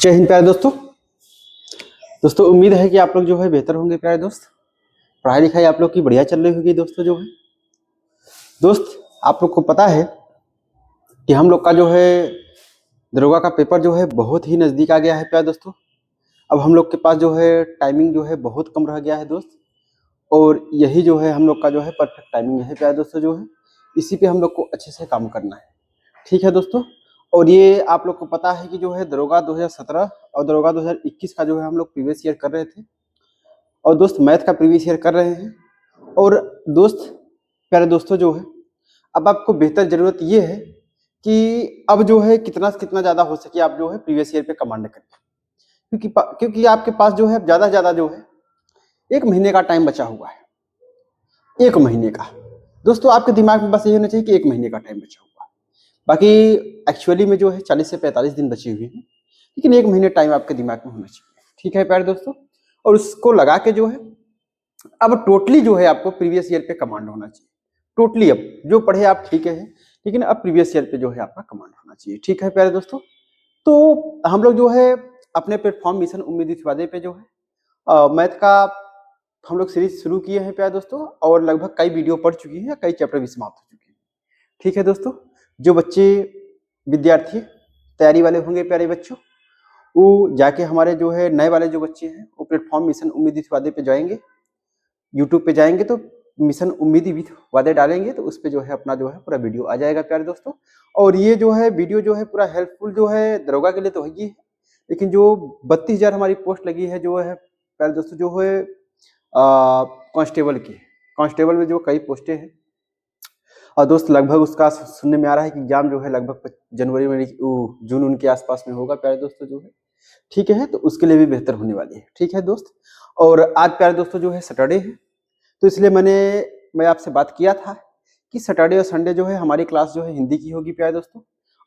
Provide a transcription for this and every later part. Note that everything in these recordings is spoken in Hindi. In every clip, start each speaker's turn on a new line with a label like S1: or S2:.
S1: जय हिंद प्यारे दोस्तों। उम्मीद है कि आप लोग जो है बेहतर होंगे प्यारे दोस्त। पढ़ाई लिखाई आप लोग की बढ़िया चल रही होगी दोस्तों। जो है दोस्त, आप लोग को पता है कि हम लोग का जो है दरोगा का पेपर जो है बहुत ही नज़दीक आ गया है प्यारे दोस्तों। अब हम लोग के पास जो है टाइमिंग जो है बहुत कम रह गया है दोस्त, और यही जो है हम लोग का जो है परफेक्ट टाइमिंग है प्यारे दोस्तों। जो है इसी पे हम लोग को अच्छे से काम करना है, ठीक है दोस्तों। और ये आप लोग को पता है कि जो है दरोगा 2017 और दरोगा 2021 का जो है हम लोग प्रीवियस ईयर कर रहे थे, और दोस्त मैथ का प्रीवियस ईयर कर रहे हैं। और दोस्त प्यारे दोस्तों जो है अब आपको बेहतर जरूरत ये है कि अब जो है कितना से कितना ज्यादा हो सके आप जो है प्रीवियस ईयर पे कमांड करें, क्योंकि आपके पास जो है ज्यादा से ज्यादा जो है 1 महीने का टाइम बचा हुआ है। 1 महीने का दोस्तों आपके दिमाग में बस ये होना चाहिए कि 1 महीने का टाइम बचा हुआ है। बाकी एक्चुअली में जो है 40 से 45 दिन बचे हुए हैं, लेकिन 1 महीने टाइम आपके दिमाग में होना चाहिए, ठीक है प्यारे दोस्तों। और उसको लगा के जो है अब टोटली जो है आपको प्रीवियस ईयर पे कमांड होना चाहिए। टोटली अब जो पढ़े आप ठीक है, लेकिन अब प्रीवियस ईयर पे जो है आपका कमांड होना चाहिए, ठीक है प्यारे दोस्तों। तो हम लोग जो है अपने प्लेटफॉर्म मिशन उम्मीद इस वादे पे जो है मैथ का हम लोग सीरीज शुरू किए हैं प्यारे दोस्तों, और लगभग कई वीडियो पढ़ चुकी हैं, कई चैप्टर भी समाप्त हो चुके हैं, ठीक है दोस्तों। जो बच्चे विद्यार्थी तैयारी वाले होंगे प्यारे बच्चों, वो जाके हमारे जो है नए वाले जो बच्चे हैं वो प्लेटफॉर्म मिशन उम्मीद इस वादे पे जाएंगे, यूट्यूब पे जाएंगे तो मिशन उम्मीद विद वादे डालेंगे तो उस पे जो है अपना जो है पूरा वीडियो आ जाएगा प्यारे दोस्तों। और ये जो है वीडियो जो है पूरा हेल्पफुल जो है दरोगा के लिए तो है ही है, लेकिन जो 32,000 हमारी पोस्ट लगी है जो है प्यारे दोस्तों जो है कांस्टेबल की, कांस्टेबल में जो कई पोस्टें हैं, और दोस्त लगभग उसका सुनने में आ रहा है कि एग्जाम जो है लगभग जनवरी में जून उनके आसपास में होगा प्यारे दोस्तों जो है, ठीक है। तो उसके लिए भी बेहतर होने वाली है, ठीक है दोस्त। और आज प्यारे दोस्तों जो है सैटरडे है, तो इसलिए मैं आपसे बात किया था कि सैटरडे और संडे जो है हमारी क्लास जो है हिंदी की होगी प्यारे दोस्तों।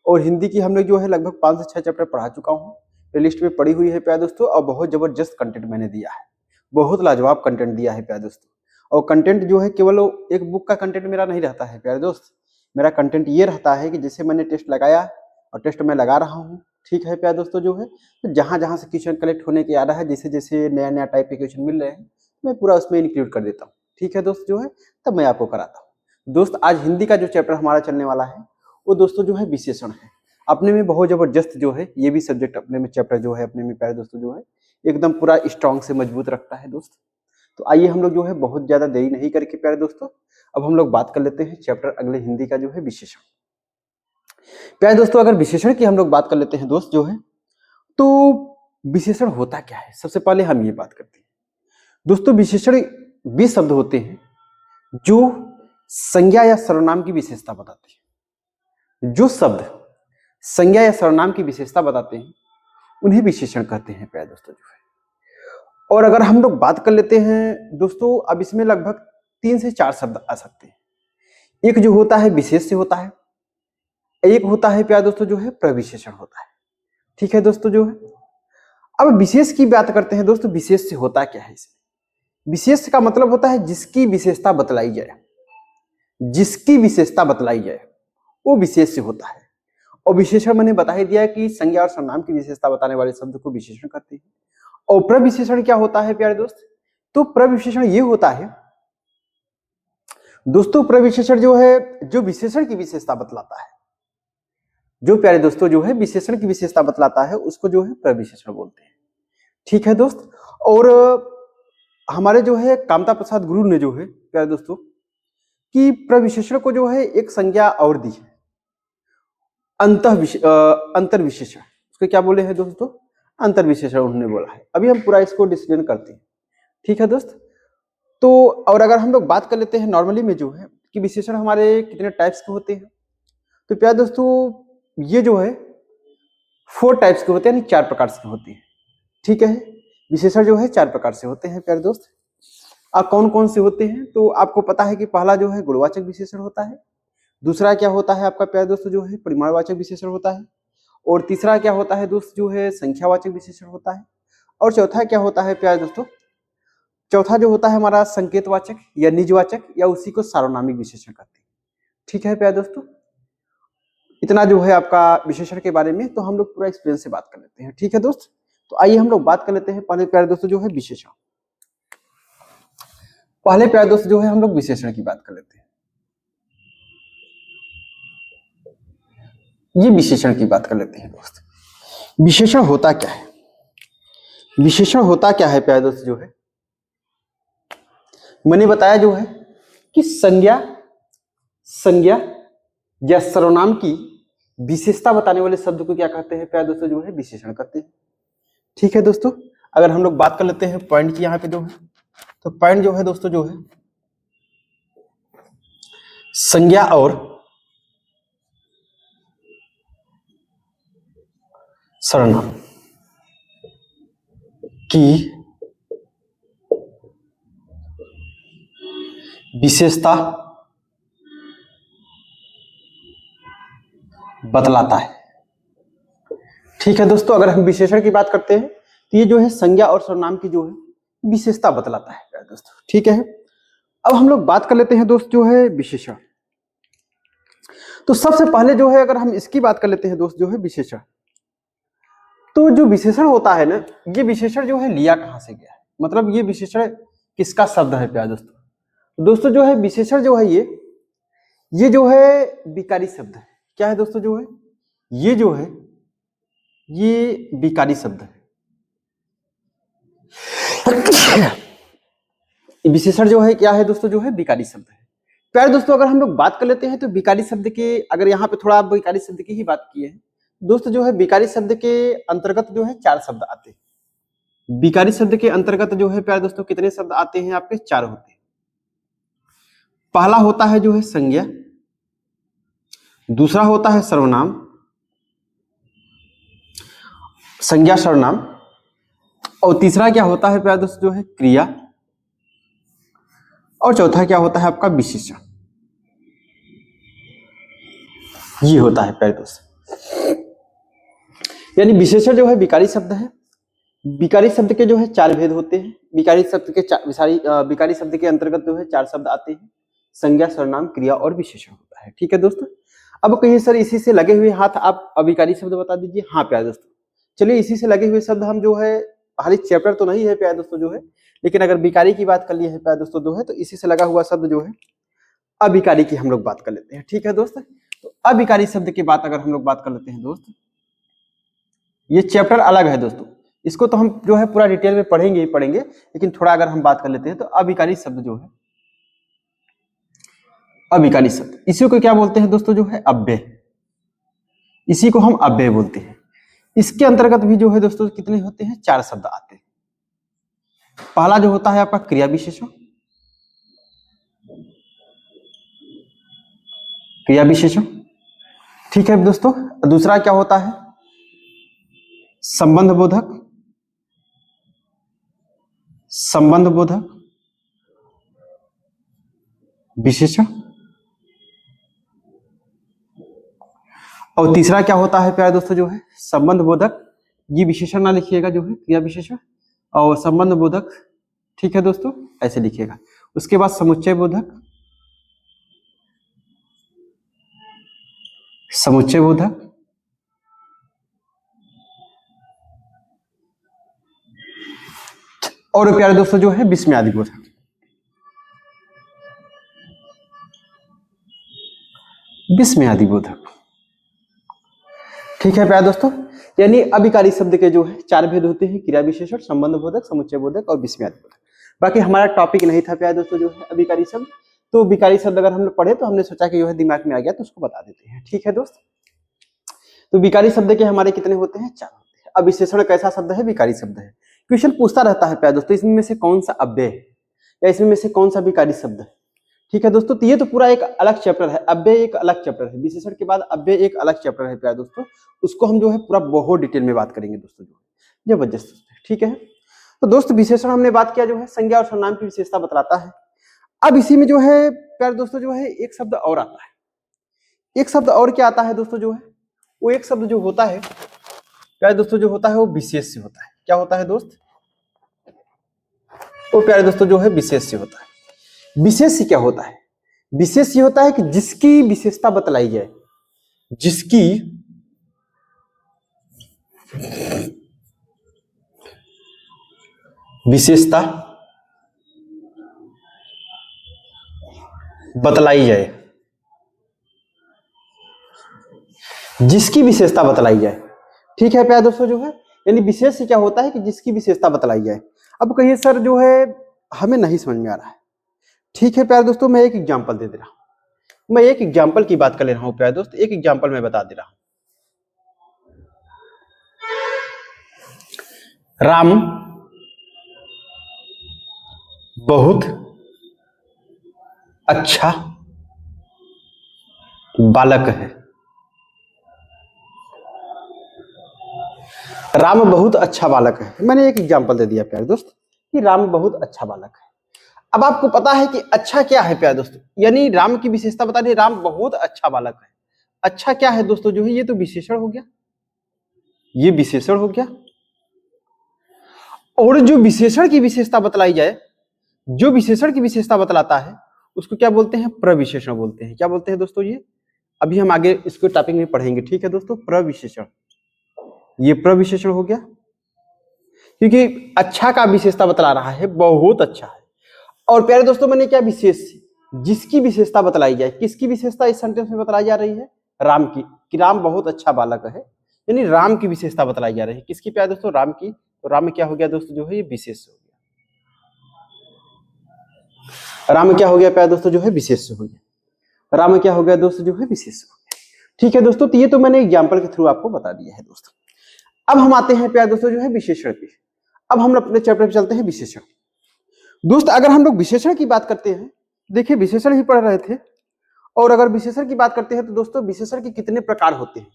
S1: और हिंदी की हम लोग जो है लगभग 5 से 6 चैप्टर पढ़ा चुका हूँ, प्लेलिस्ट में पड़ी हुई है प्यारे दोस्तों। और बहुत जबरदस्त कंटेंट मैंने दिया है, बहुत लाजवाब कंटेंट दिया है प्यारे दोस्तों। और कंटेंट जो है केवल एक बुक का कंटेंट मेरा नहीं रहता है प्यारे दोस्त। मेरा कंटेंट ये रहता है कि जैसे मैंने टेस्ट लगाया और टेस्ट में लगा रहा हूँ, ठीक है प्यारे दोस्तों जो है, तो जहाँ जहाँ से क्वेश्चन कलेक्ट होने के आ रहा है, जैसे जैसे नया नया टाइप के क्वेश्चन मिल रहे हैं, मैं पूरा उसमें इंक्लूड कर देता हूँ, ठीक है दोस्त जो है, तब मैं आपको कराता हूँ। दोस्त आज हिंदी का जो चैप्टर हमारा चलने वाला है वो दोस्तों जो है विशेषण है। अपने में बहुत जबरदस्त जो है ये भी सब्जेक्ट अपने में चैप्टर जो है अपने में प्यारे दोस्तों जो है एकदम पूरा स्ट्रांग से मजबूत रखता है दोस्त। तो आइए हम लोग जो है बहुत ज्यादा देरी नहीं करके प्यारे दोस्तों अब हम लोग बात कर लेते हैं चैप्टर अगले हिंदी का जो है विशेषण। प्यारे दोस्तों अगर विशेषण की हम लोग बात कर लेते हैं दोस्त जो है, तो विशेषण होता क्या है सबसे पहले हम ये बात करते हैं दोस्तों। विशेषण वे शब्द होते हैं जो संज्ञा या सर्वनाम की विशेषता बताते हैं। जो शब्द संज्ञा या सर्वनाम की विशेषता बताते हैं उन्हें विशेषण कहते हैं प्यारे दोस्तों जो है। और अगर हम लोग बात कर लेते हैं दोस्तों, अब इसमें लगभग 3 से 4 शब्द आ सकते हैं। एक जो होता है विशेष से होता है, एक होता है प्यारे दोस्तों जो है प्रविशेषण होता है, ठीक है दोस्तों जो है। अब विशेष की बात करते हैं दोस्तों, विशेष से होता क्या है इसमें। विशेष का मतलब होता है जिसकी विशेषता बतलाई जाए, जिसकी विशेषता बतलाई जाए वो विशेष से होता है। और विशेषण मैंने बता ही दिया है कि संज्ञा और सर्वनाम की विशेषता बताने वाले शब्द को विशेषण कहते हैं। और प्रविशेषण क्या होता है प्यारे दोस्त, तो प्रविशेषण ये होता है दोस्तों, प्रविशेषण जो है जो विशेषण की विशेषता बतलाता है, जो प्यारे दोस्तों जो है विशेषण की विशेषता बतलाता है उसको जो है प्रविशेषण बोलते हैं, ठीक है दोस्त। और हमारे जो है कामता प्रसाद गुरु ने जो है प्यारे दोस्तों कि प्रविशेषण को जो है एक संज्ञा और दी है, अंतर विशेषण, उसको क्या बोले हैं दोस्तों, अंतर विशेषण उन्होंने बोला है। अभी हम पूरा इसको डिस्कशन करते हैं, ठीक है दोस्त। तो और अगर हम लोग बात कर लेते हैं नॉर्मली में जो है कि विशेषण हमारे कितने टाइप्स के होते हैं, तो प्यारे दोस्तों ये जो है 4 टाइप्स के होते हैं, यानी 4 प्रकार से होते हैं, ठीक है। विशेषण जो है 4 प्रकार से होते हैं प्यारे दोस्त। अब कौन कौन से होते हैं, तो आपको पता है कि पहला जो है गुणवाचक विशेषण होता है, दूसरा क्या होता है आपका प्यारे दोस्तों जो है परिमाणवाचक विशेषण होता है, और तीसरा क्या होता है दोस्त जो है संख्यावाचक विशेषण होता है, और चौथा क्या होता है प्यारे दोस्तों, चौथा जो होता है हमारा संकेतवाचक या निजवाचक या उसी को सार्वनामिक विशेषण कहते हैं, ठीक है प्यारे दोस्तों। इतना जो है आपका विशेषण के बारे में, तो हम लोग पूरा एक्सपीरियंस से बात कर लेते हैं। ठीक है दोस्त, तो आइए हम लोग बात कर लेते हैं पहले प्यारे दोस्तों जो है विशेषण। पहले प्यारे दोस्त जो है हम लोग विशेषण की बात कर लेते हैं। ये विशेषण की बात कर लेते हैं दोस्त। विशेषण होता क्या है? विशेषण होता क्या है प्यारे दोस्त जो है, मैंने बताया जो है कि संज्ञा या सर्वनाम की विशेषता बताने वाले शब्द को क्या कहते हैं प्यारे दोस्तों जो है विशेषण कहते हैं। ठीक है दोस्तों, अगर हम लोग बात कर लेते हैं पॉइंट की यहाँ पे जो है, तो पॉइंट जो है दोस्तों जो है संज्ञा और सर्वनाम की विशेषता बतलाता है। ठीक है दोस्तों, अगर हम विशेषण की बात करते हैं तो ये जो है संज्ञा और सर्वनाम की जो है विशेषता बतलाता है दोस्तों। ठीक है, अब हम लोग बात कर लेते हैं दोस्त जो है विशेषण। तो सबसे पहले जो है अगर हम इसकी बात कर लेते हैं दोस्त जो है विशेषण, तो जो विशेषण होता है ना, ये विशेषण जो है लिया कहां से गया है, मतलब ये विशेषण किसका शब्द है प्यारे दोस्तों। दोस्तों जो है विशेषण जो है ये जो है विकारी शब्द है। क्या है दोस्तों जो है, ये जो है ये विकारी शब्द है। विशेषण जो है क्या है दोस्तों जो है विकारी शब्द है। प्यारे दोस्तों अगर हम लोग बात कर लेते हैं तो विकारी शब्द के, अगर यहाँ पे थोड़ा आप विकारी शब्द की ही बात की है दोस्तों जो है, विकारी शब्द के अंतर्गत जो है 4 शब्द आते हैं। विकारी शब्द के अंतर्गत जो है प्यारे दोस्तों कितने शब्द आते हैं आपके? 4 होते हैं। पहला होता है जो है संज्ञा, दूसरा होता है सर्वनाम, संज्ञा सर्वनाम, और तीसरा क्या होता है प्यारे दोस्तों जो है क्रिया, और चौथा क्या होता है आपका विशेषण। ये होता है प्यारे दोस्त, यानी विशेषण जो है विकारी शब्द है। विकारी शब्द के जो है 4 भेद होते हैं। विकारी शब्द के अंतर्गत जो है 4 शब्द आते हैं, संज्ञा सर्वनाम क्रिया और विशेषण होता है। ठीक है दोस्तों, अब कहिए सर इसी से लगे हुए हाथ आप अविकारी शब्द बता दीजिए। हाँ प्यारे दोस्तों, चलिए इसी से लगे हुए शब्द हम जो है, हाल चैप्टर तो नहीं है प्यारे दोस्तों जो है, लेकिन अगर विकारी की बात कर ली है प्यारे दोस्तों जो है, तो इसी से लगा हुआ शब्द जो है अविकारी की हम लोग बात कर लेते हैं। ठीक है दोस्त, तो अविकारी शब्द की बात अगर हम लोग बात कर लेते हैं दोस्त, ये चैप्टर अलग है दोस्तों, इसको तो हम जो है पूरा डिटेल में पढ़ेंगे ही पढ़ेंगे, लेकिन थोड़ा अगर हम बात कर लेते हैं तो अविकारी शब्द जो है, अविकारी शब्द इसी को क्या बोलते हैं दोस्तों जो है अव्यय, इसी को हम अव्यय बोलते हैं। इसके अंतर्गत भी जो है दोस्तों कितने होते हैं? 4 शब्द आते हैं। पहला जो होता है आपका क्रिया विशेषण, क्रिया विशेषण। ठीक है दोस्तों, दूसरा क्या होता है? संबंध बोधक, संबंध बोधक विशेषण, और तीसरा क्या होता है प्यारे दोस्तों जो है संबंध बोधक, ये विशेषण ना लिखिएगा जो है क्रिया विशेषण और संबंध बोधक। ठीक है दोस्तों, ऐसे लिखिएगा। उसके बाद समुच्चय बोधक, समुच्चय बोधक, और प्यारे दोस्तों जो है विस्मयादि बोधक। विस्मयादि बोधक। ठीक है प्यारे दोस्तों, यानी अविकारी शब्द के जो है 4 भेद होते हैं, क्रिया विशेषण, संबंध बोधक, समुच्चय बोधक और विस्मयादि बोधक। बाकी हमारा टॉपिक नहीं था प्यारे दोस्तों जो है अविकारी शब्द, तो विकारी शब्द अगर हम लोग पढ़े तो हमने सोचा कि जो है दिमाग में आ गया तो उसको बता देते हैं। ठीक है दोस्त, तो विकारी शब्द के हमारे कितने होते हैं? 4 होते हैं। अब विशेषण कैसा शब्द है? विकारी शब्द है। क्वेश्चन पूछता रहता है प्यारे दोस्तों इसमें से कौन सा अव्यय है या इसमें से कौन सा विकारी शब्द है। ठीक है दोस्तों, तो ये तो पूरा एक अलग चैप्टर है, अव्यय एक अलग चैप्टर है, विशेषण के बाद अव्यय एक अलग चैप्टर है प्यारे दोस्तों, उसको हम जो है पूरा बहुत डिटेल में बात करेंगे दोस्तों जो है, जबरदस्त। ठीक है, तो दोस्त विशेषण हमने बात किया जो है संज्ञा और सर्वनाम की विशेषता बतलाता है। अब इसी में जो है प्यारे दोस्तों जो है एक शब्द और आता है। एक शब्द और क्या आता है दोस्तों जो है, वो एक शब्द जो होता है प्यारे दोस्तों जो होता है वो विशेष से होता है। क्या होता है दोस्त? वो प्यारे दोस्तों जो है विशेष से होता है। विशेष से क्या होता है? विशेष ये होता है कि जिसकी विशेषता बतलाई जाए, जिसकी विशेषता बतलाई जाए, जिसकी विशेषता बतलाई जाए। ठीक है प्यारे दोस्तों, जो है यानी विशेष से क्या होता है कि जिसकी विशेषता बतलाई जाए। अब कहिए सर जो है हमें नहीं समझ में आ रहा है। ठीक है प्यारे दोस्तों, मैं एक एग्जांपल दे दे रहा हूं, मैं एक एग्जांपल की बात कर ले रहा हूं प्यारे दोस्त, एक एग्जांपल मैं बता दे रहा हूं। राम बहुत अच्छा बालक है। राम बहुत अच्छा बालक है, मैंने एक एग्जांपल दे दिया प्यारे दोस्त कि राम बहुत अच्छा बालक है। अब आपको पता है कि अच्छा क्या है प्यारे दोस्तों, यानी राम की विशेषता बता दी, राम बहुत अच्छा बालक है। अच्छा क्या है दोस्तों जो है, ये तो विशेषण हो गया, ये विशेषण हो गया। और जो विशेषण की विशेषता बतलाई जाए, जो विशेषण की विशेषता बतलाता है उसको क्या बोलते हैं, प्रविशेषण बोलते हैं। क्या बोलते हैं दोस्तों, ये अभी हम आगे इसको टॉपिक में पढ़ेंगे। ठीक है दोस्तों, प्रविशेषण, ये प्रविशेषण हो गया, क्योंकि अच्छा का विशेषता बतला रहा है, बहुत अच्छा है। और प्यारे दोस्तों मैंने क्या विशेष, जिसकी विशेषता बतलाई जाए, किसकी विशेषता इस सेंटेंस में बतलाई जा रही है, राम की, कि राम बहुत अच्छा बालक है, यानी राम की विशेषता बतलाई जा रही है। किसकी प्यारे दोस्तों, राम की। तो राम में क्या हो गया दोस्तों जो है, ये विशेष हो गया। राम में क्या हो गया प्यारे दोस्तों जो है, विशेष हो गया। राम में क्या हो गया दोस्तों जो है, विशेष हो गया। ठीक है दोस्तों, तो ये तो मैंने एग्जाम्पल के थ्रू आपको बता दिया है दोस्तों। अब हम आते हैं प्यारे दोस्तों जो है विशेषण पे। अब हम अपने चैप्टर पे चलते हैं, विशेषण। दोस्त अगर हम लोग विशेषण की बात करते हैं, देखिए विशेषण ही पढ़ रहे थे, और अगर विशेषण की बात करते हैं तो दोस्तों विशेषण के कितने प्रकार होते हैं।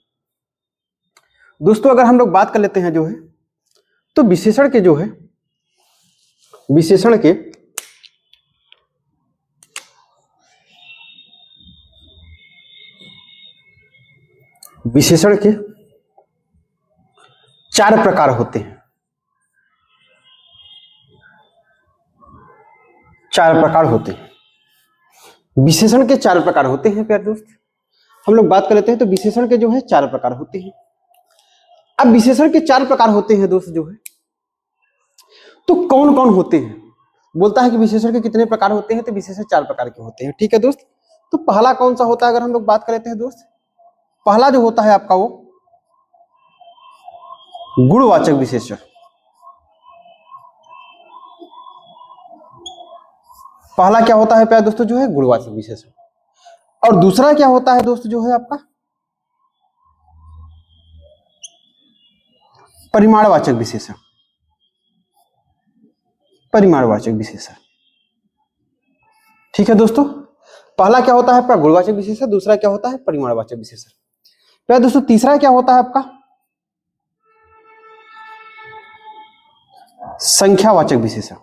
S1: दोस्तों अगर हम लोग बात कर लेते हैं जो है, तो विशेषण के जो है, विशेषण के विशेषण के 4 प्रकार होते हैं। 4 प्रकार होते हैं विशेषण के, 4 प्रकार होते हैं प्यारे दोस्त। हम लोग बात कर लेते हैं तो विशेषण के जो है 4 प्रकार होते हैं। अब विशेषण के 4 प्रकार होते हैं दोस्त जो है, तो कौन कौन होते हैं। बोलता है कि विशेषण के कितने प्रकार होते हैं, तो विशेषण 4 प्रकार के होते हैं। ठीक है दोस्त, तो पहला कौन सा होता है, अगर हम लोग बात कर लेते हैं दोस्त, पहला जो होता है आपका वो गुणवाचक विशेषण। पहला क्या होता है प्यारे दोस्तों जो है, गुणवाचक विशेषण। और दूसरा क्या होता है दोस्त जो है आपका, परिमाणवाचक विशेषण। परिमाणवाचक विशेषण। ठीक है दोस्तों, पहला क्या होता है आपका गुणवाचक विशेषण, दूसरा क्या होता है परिमाणवाचक विशेषण। प्यारे दोस्तों तीसरा क्या होता है आपका, संख्यावाचक विशेषण।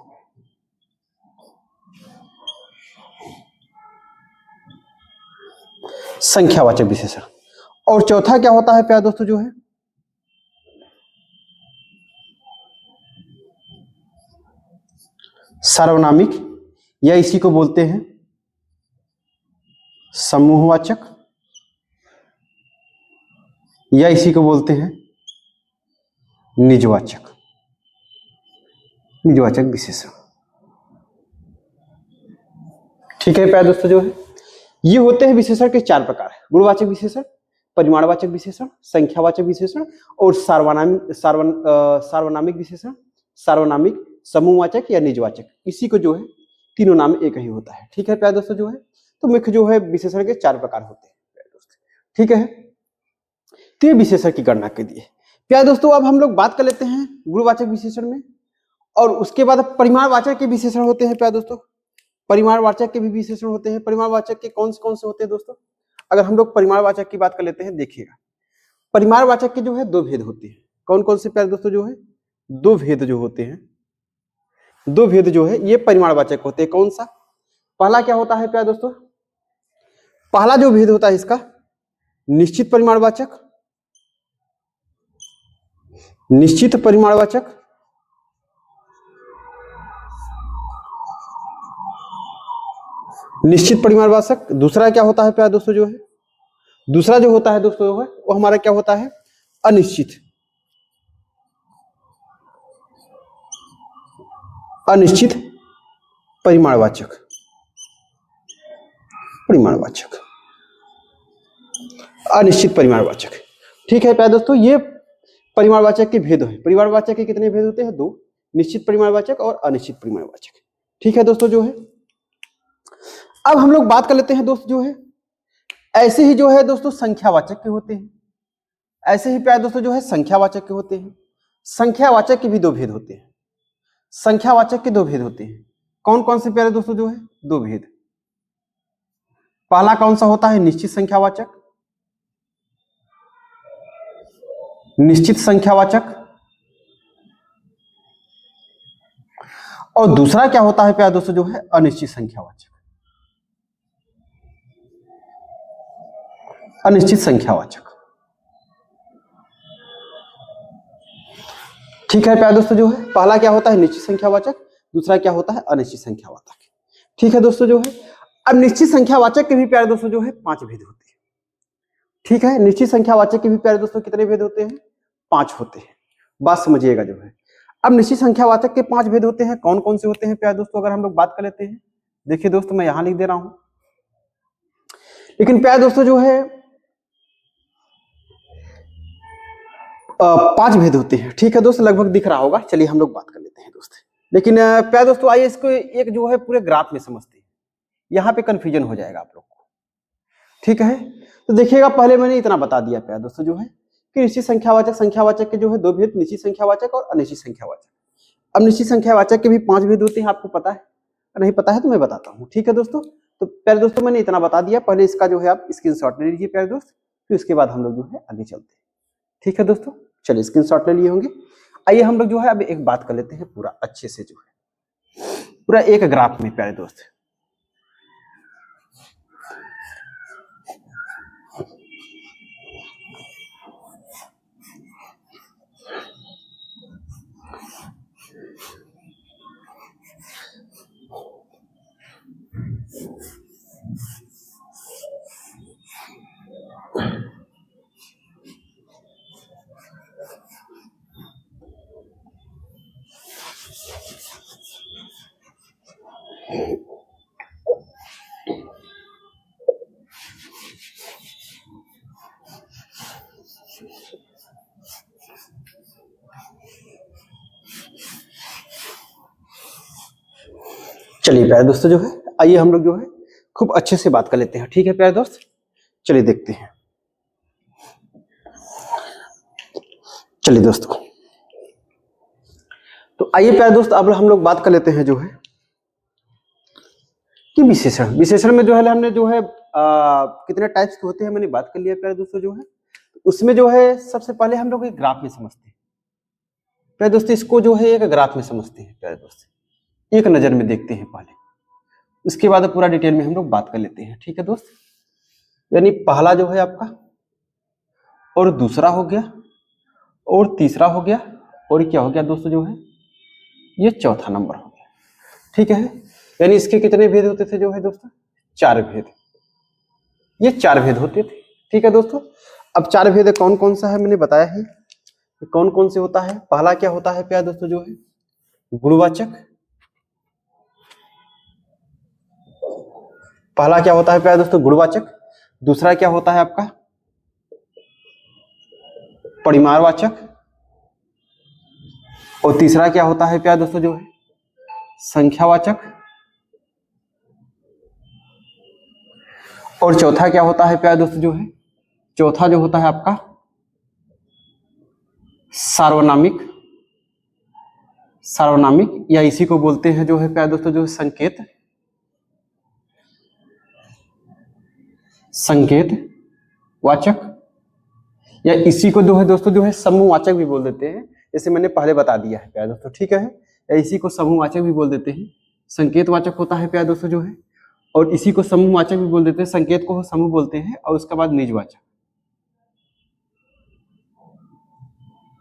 S1: संख्यावाचक विशेषण। और चौथा क्या होता है प्यारे दोस्तों जो है, सार्वनामिक, या इसी को बोलते हैं समूहवाचक, या इसी को बोलते हैं निजवाचक। निजवाचक विशेषण। ठीक है प्यारे दोस्तों जो है, ये होते हैं विशेषण के 4 प्रकार, गुणवाचक विशेषण, परिमाणवाचक विशेषण, संख्यावाचक विशेषण और सार्वनामिक विशेषण, सार्वनामिक, समूहवाचक या निजवाचक। इसी को जो है तीनों नाम एक ही होता है। ठीक है प्यारे दोस्तों जो है, तो मुख्य जो है विशेषण के 4 प्रकार होते हैं प्यारे दोस्त। ठीक है, तो ये विशेषण की गणना के लिए प्यारे दोस्तों। अब हम लोग बात कर लेते हैं गुणवाचक विशेषण में, और उसके बाद परिमाणवाचक के विशेषण होते हैं प्यारे दोस्तों। परिमाणवाचक के भी विशेषण होते हैं। परिमाणवाचक के कौन से होते हैं दोस्तों, अगर हम लोग परिमाणवाचक की बात कर लेते हैं, देखिएगा परिमाणवाचक के जो है 2 भेद होते हैं। कौन कौन से प्यारे दोस्तों जो है, 2 भेद जो होते हैं, 2 भेद जो है ये परिमाणवाचक होते हैं। कौन सा, पहला क्या होता है प्यारे दोस्तों, पहला जो भेद होता है इसका निश्चित परिमाणवाचक, निश्चित परिमाणवाचक, निश्चित परिमाणवाचक। दूसरा क्या होता है प्यारे दोस्तों जो है, दूसरा जो होता है दोस्तों जो है वो हमारा क्या होता है, अनिश्चित। अनिश्चित परिमाणवाचक, परिमाणवाचक, अनिश्चित परिमाणवाचक। ठीक है प्यारे दोस्तों, ये परिमाणवाचक के भेद है। परिमाणवाचक के कितने भेद होते हैं, दो, निश्चित परिमाणवाचक और अनिश्चित परिमाणवाचक। ठीक है दोस्तों जो है, अब हम लोग बात कर लेते हैं दोस्त जो है, ऐसे ही जो है दोस्तों संख्यावाचक के होते हैं, ऐसे ही प्यारे दोस्तों जो है संख्यावाचक के होते हैं। संख्यावाचक के भी दो भेद होते हैं, संख्यावाचक के दो भेद होते हैं। कौन कौन से प्यारे दोस्तों जो है, दो भेद। पहला कौन सा होता है, निश्चित संख्यावाचक, निश्चित संख्यावाचक। और दूसरा क्या होता है प्यारे दोस्तों जो है, अनिश्चित संख्यावाचक, अनिश्चित संख्यावाचक। ठीक है प्यारे दोस्तों जो है, पहला क्या होता है, निश्चित संख्यावाचक, दूसरा क्या होता है, अनिश्चित संख्यावाचक। ठीक है दोस्तों जो है, अब निश्चित संख्यावाचक के भी प्यारे दोस्तों जो है 5 भेद होते हैं। ठीक है, निश्चित संख्यावाचक के भी प्यारे दोस्तों कितने भेद होते हैं, 5 होते हैं। बात समझिएगा जो है, अब निश्चित संख्यावाचक के 5 भेद होते हैं। कौन कौन से होते हैं प्यारे दोस्तों, अगर हम लोग बात कर लेते हैं, देखिए दोस्तों मैं यहां लिख दे रहा हूं, लेकिन प्यारे दोस्तों जो है 5 भेद होते हैं। ठीक है दोस्त, लगभग दिख रहा होगा। चलिए हम लोग बात कर लेते हैं दोस्त, लेकिन प्यारे दोस्तों आइए इसको एक जो है पूरे ग्राफ में समझते हैं, यहाँ पे कंफ्यूजन हो जाएगा आप लोग को। ठीक है, तो देखिएगा पहले मैंने इतना बता दिया प्यारे दोस्तों जो है कि निश्चित संख्यावाचक, संख्यावाचक के जो है दो भेद, निश्चित संख्यावाचक और अनिश्चित संख्यावाचक। अब निश्चित संख्यावाचक के भी 5 भेद होते हैं, आपको पता है, नहीं पता है तो मैं बताता हूँ। ठीक है दोस्तों, तो प्यारे दोस्तों मैंने इतना बता दिया, पहले इसका जो है आप स्क्रीनशॉट ले लीजिए प्यारे दोस्त, फिर उसके बाद हम लोग जो है आगे चलते हैं। ठीक है दोस्तों, चलिए स्क्रीनशॉट ले लिए होंगे। आइए हम लोग जो है अब एक बात कर लेते हैं पूरा अच्छे से, जो है पूरा एक ग्राफ में प्यारे दोस्त। चलिए प्यारे दोस्तों जो है, आइए हम लोग जो है खूब अच्छे से बात कर लेते हैं। ठीक है प्यारे दोस्त, चलिए देखते हैं। चलिए दोस्तों, तो आइए प्यारे दोस्त अब हम लोग बात कर लेते हैं जो है कि विशेषण। विशेषण में जो है हमने जो है कितने टाइप्स के होते हैं मैंने बात कर लिया प्यारे दोस्तों जो है। उसमें जो है सबसे पहले हम लोग एक ग्राफ में समझते हैं प्यारे दोस्त, इसको जो है एक ग्राफ में समझते हैं प्यारे दोस्त, एक नजर में देखते हैं पहले, उसके बाद पूरा डिटेल में हम लोग बात कर लेते हैं। ठीक है दोस्त, यानी पहला जो है आपका, और दूसरा हो गया, और तीसरा हो गया, और क्या हो गया दोस्तों जो है ये चौथा नंबर हो गया। ठीक है, यानी इसके कितने भेद होते थे जो है दोस्तों, 4 भेद, ये 4 भेद होते थे। ठीक है दोस्तों, अब 4 भेद कौन कौन सा है मैंने बताया है, कौन कौन से होता है। पहला क्या होता है प्यारे दोस्तों जो है, गुणवाचक। पहला क्या होता है प्यारे दोस्तों, गुणवाचक। दूसरा क्या होता है आपका, परिमाणवाचक। और तीसरा क्या होता है प्यारे दोस्तों जो है, संख्यावाचक। और चौथा क्या होता है प्यारे दोस्तों जो है, चौथा जो होता है आपका सार्वनामिक। सार्वनामिक या इसी को बोलते हैं जो है प्यारे दोस्तों जो है संकेत, संकेत वाचक, या इसी को जो है दोस्तों जो है समूहवाचक भी बोल देते हैं, जैसे मैंने पहले बता दिया है प्यारे दोस्तों। ठीक है, या इसी को समूहवाचक भी बोल देते हैं। संकेतवाचक होता है प्यारे दोस्तों जो है, और इसी को समूहवाचक भी बोल देते हैं। संकेत को समूह बोलते हैं, और उसके बाद निजवाचक,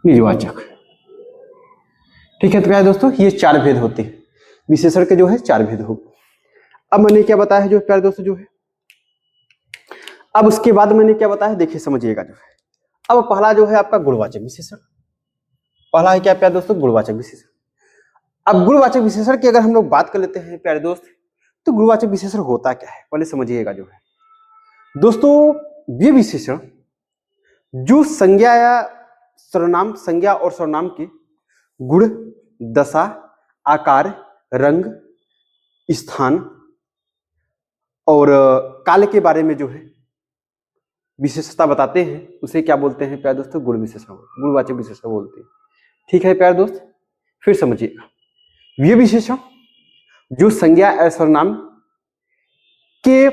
S1: निजवाचक। ठीक है तो प्यारे दोस्तों ये 4 भेद होते हैं, विशेषण के जो है 4 भेद हो। अब मैंने क्या बताया है जो प्यारे दोस्तों जो है, अब उसके बाद मैंने क्या बताया, देखिए समझिएगा जो है। अब पहला जो है आपका गुणवाचक विशेषण, पहला है क्या प्यारे दोस्तों, गुणवाचक विशेषण। अब गुणवाचक विशेषण की अगर हम लोग बात कर लेते हैं प्यारे दोस्त, तो गुणवाचक विशेषण होता क्या है पहले समझिएगा जो है दोस्तों। ये विशेषण जो संज्ञा या सर्वनाम, संज्ञा और सर्वनाम के गुण, दशा, आकार, रंग, स्थान और काल के बारे में जो है विशेषता बताते हैं, उसे क्या बोलते हैं प्यारे दोस्तों, गुण विशेषण, गुणवाचक विशेषण बोलते हैं। ठीक है प्यारे दोस्त, फिर समझिएगा। ये विशेषण जो संज्ञा या सर्वनाम के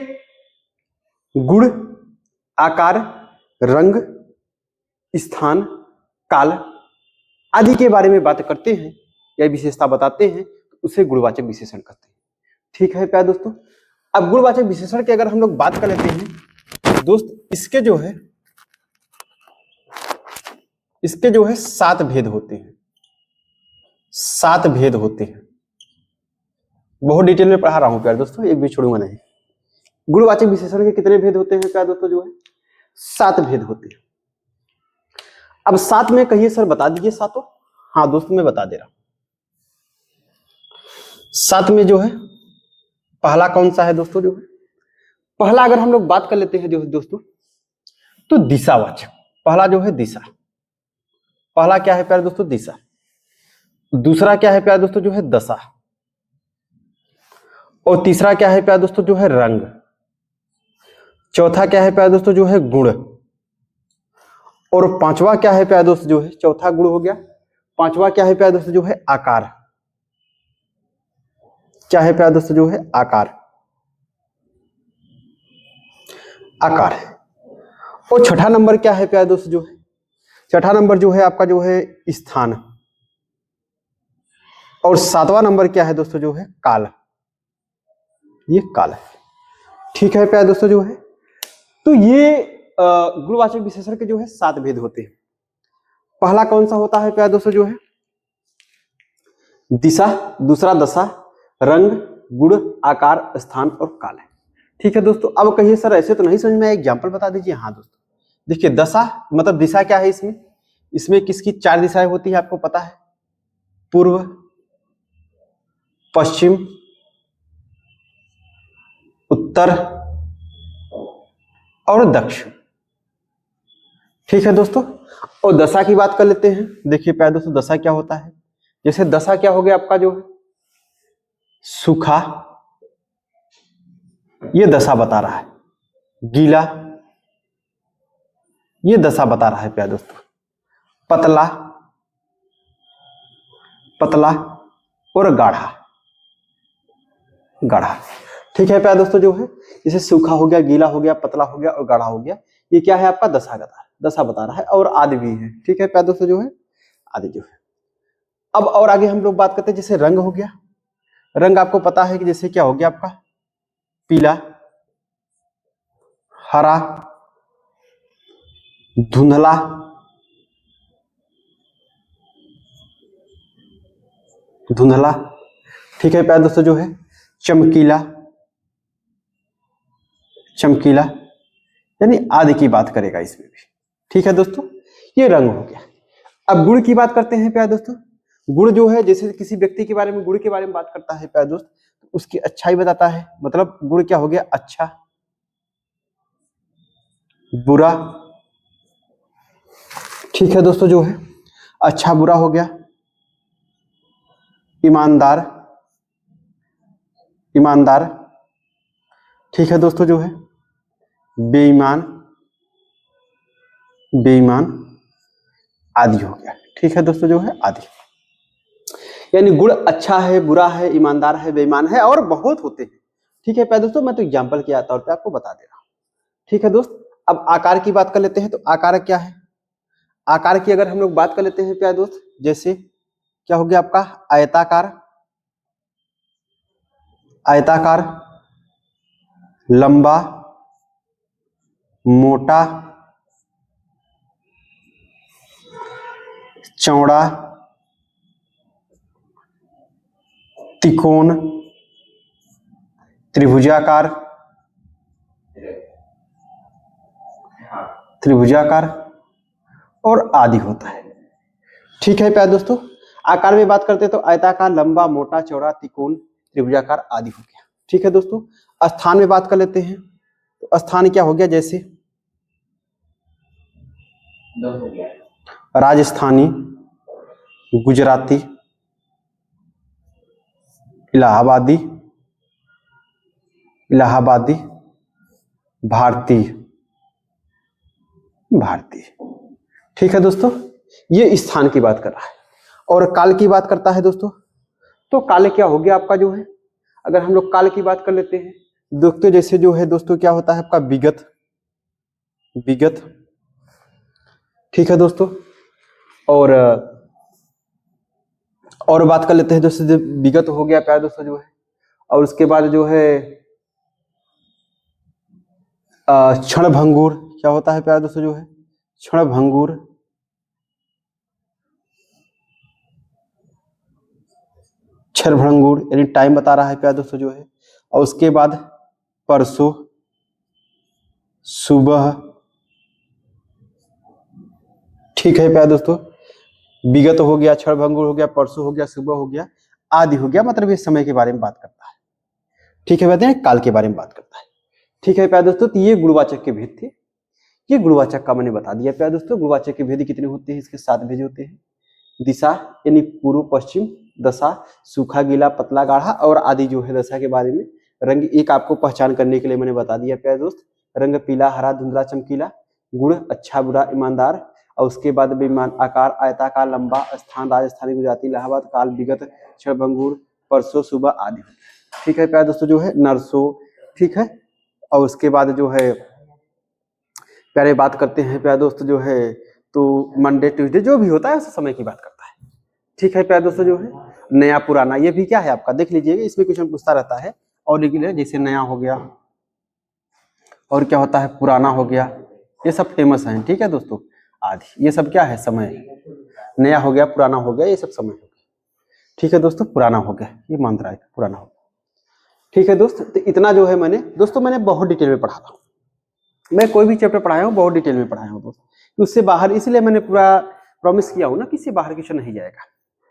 S1: गुण, आकार, रंग, स्थान, काल आदि के बारे में बात करते हैं या विशेषता बताते हैं, उसे गुणवाचक विशेषण कहते हैं। ठीक है प्यारे दोस्तों। अब गुणवाचक विशेषण की अगर हम लोग बात कर लेते हैं दोस्त, इसके जो है 7 भेद होते हैं, 7 भेद होते हैं। बहुत डिटेल में पढ़ा रहा हूं प्यारे दोस्तों, एक भी छोड़ूंगा नहीं। गुणवाचक विशेषण के कितने भेद होते हैं प्यारे दोस्तों, जो है 7 भेद होते हैं। अब 7 में कहिए सर बता दीजिए सातों। हाँ दोस्तों मैं बता दे रहा हूं। 7 में जो है पहला कौन सा है दोस्तों, जो है पहला अगर हम लोग बात कर लेते हैं दोस्तों, तो दिशावाचक। पहला जो है दिशा, पहला क्या है प्यारे दोस्तों, दिशा। दूसरा क्या है प्यारे दोस्तों, जो है दशा। और तीसरा क्या है प्यारे दोस्तों, जो है रंग। चौथा क्या है प्यारे दोस्तों, जो है गुण। और पांचवा क्या है प्यारे दोस्तों, जो है चौथा गुण हो गया। पांचवा क्या है प्यारे दोस्तों, जो है आकार। क्या है प्यारे दोस्तों, जो है आकार, आकार। और छठा नंबर क्या है प्यारे दोस्तों, जो है छठा नंबर जो है आपका जो है स्थान। और 7वां नंबर क्या है दोस्तों, जो है काल। ये काल है। ठीक है प्यारे दोस्तों, जो है तो ये गुणवाचक विशेषण के जो है 7 भेद होते हैं। पहला कौन सा होता है प्यारे दोस्तों, जो है दिशा। दूसरा दशा, रंग, गुण, आकार, स्थान और काल है। ठीक है दोस्तों। अब कहिए सर ऐसे तो नहीं समझ में, एग्जाम्पल बता दीजिए। हाँ दोस्तों देखिए, दशा मतलब दिशा क्या है, इसमें किसकी 4 दिशाएं होती है आपको पता है, पूर्व, पश्चिम, उत्तर और दक्षिण। ठीक है दोस्तों। और दशा की बात कर लेते हैं। देखिए प्यारे दोस्तों दशा क्या होता है, जैसे दशा क्या हो गया आपका जो है सूखा, ये दशा बता रहा है। गीला, ये दशा बता रहा है प्यारे दोस्तों। पतला, पतला और गाढ़ा, गाढ़ा। ठीक है प्यारे दोस्तों, जो है जैसे सूखा हो गया, गीला हो गया, पतला हो गया और गाढ़ा हो गया, ये क्या है आपका दशा बता रहा है। और आदि भी है। ठीक है प्यारे दोस्तों, जो है आदि जो है। अब और आगे हम लोग बात करते हैं, जैसे रंग हो गया। रंग आपको पता है कि जैसे क्या हो गया आपका पीला, हरा, धुंधला, धुंधला। ठीक है प्यारे दोस्तों, जो है चमकीला, चमकीला, यानी आदि की बात करेगा इसमें भी। ठीक है दोस्तों, ये रंग हो गया। अब गुण की बात करते हैं प्यारे दोस्तों। गुण जो है जैसे किसी व्यक्ति के बारे में, गुण के बारे में बात करता है प्यारे दोस्त, उसकी अच्छाई बताता है। मतलब गुण क्या हो गया, अच्छा, बुरा। ठीक है दोस्तों, जो है अच्छा बुरा हो गया। ईमानदार, ईमानदार। ठीक है दोस्तों, जो है बेईमान, बेईमान आदि हो गया। ठीक है दोस्तों, जो है आदि। यानी गुण अच्छा है, बुरा है, ईमानदार है, बेईमान है और बहुत होते हैं। ठीक है प्यारे दोस्तों, मैं तो एग्जाम्पल के तौर पे आपको बता दे रहा हूं। ठीक है दोस्त। अब आकार की बात कर लेते हैं। तो आकार क्या है, आकार की अगर हम लोग बात कर लेते हैं प्यारे दोस्त, जैसे क्या हो गया आपका आयताकार, आयताकार, लंबा, मोटा, चौड़ा, त्रिकोण, त्रिभुजाकार, त्रिभुजाकार और आदि होता है। ठीक है प्यारे दोस्तों, आकार में बात करते हैं तो आयताकार, लंबा, मोटा, चौड़ा, त्रिकोण, त्रिभुजाकार आदि हो गया। ठीक है दोस्तों, स्थान में बात कर लेते हैं तो स्थान क्या हो गया, जैसे राजस्थानी, गुजराती, इलाहाबादी, भारतीय। ठीक है दोस्तों, ये स्थान की बात कर रहा है। और काल की बात करता है दोस्तों, तो काल क्या हो गया आपका जो है, अगर हम लोग काल की बात कर लेते हैं दोस्तों, जैसे जो है दोस्तों क्या होता है आपका विगत। ठीक है दोस्तों, और बात कर लेते हैं दोस्तों, जो विगत हो गया प्यारे दोस्तों जो है, और उसके बाद जो है क्षणभंगुर क्या होता है प्यारे दोस्तों जो है, क्षणभंगुर, यानी टाइम बता रहा है प्यारे दोस्तों जो है। और उसके बाद परसों, सुबह। ठीक है प्यारे दोस्तों, विगत हो गया, क्षणभंगुर हो गया, परसों हो गया, सुबह हो गया, आदि हो गया, मतलब ये समय के बारे में बात करता है। ठीक है, कहते हैं काल के बारे में बात करता है। ठीक है प्यारे दोस्तों, तो ये गुणवाचक के भेद थे। ये गुणवाचक का मैंने बता दिया प्यारे दोस्तों। गुणवाचक के भेद कितने होते हैं, इसके 7 भेद होते हैं। दिशा यानी पूर्व पश्चिम, दशा सूखा गीला पतला गाढ़ा, और आदि जो है दशा के बारे में। रंग एक आपको पहचान करने के लिए मैंने बता दिया प्यारे दोस्त, रंग पीला, हरा, धुंधला, चमकीला। गुण अच्छा, बुरा, ईमानदार। और उसके बाद बेईमान, आकार आयताकार, लंबा। स्थान राजस्थानी, गुजराती, इलाहाबाद। काल विगत, क्षणभंगुर, परसों, सुबह आदि। ठीक है प्यारे दोस्तों जो है नरसों। ठीक है, और उसके बाद जो है प्यारे बात करते हैं प्यारे दोस्त जो है, तो मंडे ट्यूसडे जो भी होता है उस समय की बात करता है। ठीक है प्यारे दोस्तों जो है नया पुराना, ये भी क्या है आपका देख लीजिएगा, इसमें क्वेश्चन पूछता रहता है। और रेगुलर जैसे नया हो गया, और क्या होता है पुराना हो गया, ये सब फेमस हैं। ठीक है दोस्तों, आदि ये सब क्या है समय। नया हो गया, पुराना हो गया, ये सब समय हो गया। ठीक है दोस्तों, पुराना हो गया, ये मान रहा है पुराना हो गया। ठीक है दोस्त, तो इतना जो है मैंने बहुत डिटेल में पढ़ा था। मैं कोई भी चैप्टर पढ़ाया हूँ बहुत डिटेल में पढ़ाया हूँ दोस्त, उससे बाहर, इसलिए मैंने पूरा प्रॉमिस किया हूँ ना कि इससे बाहर क्वेश्चन नहीं जाएगा।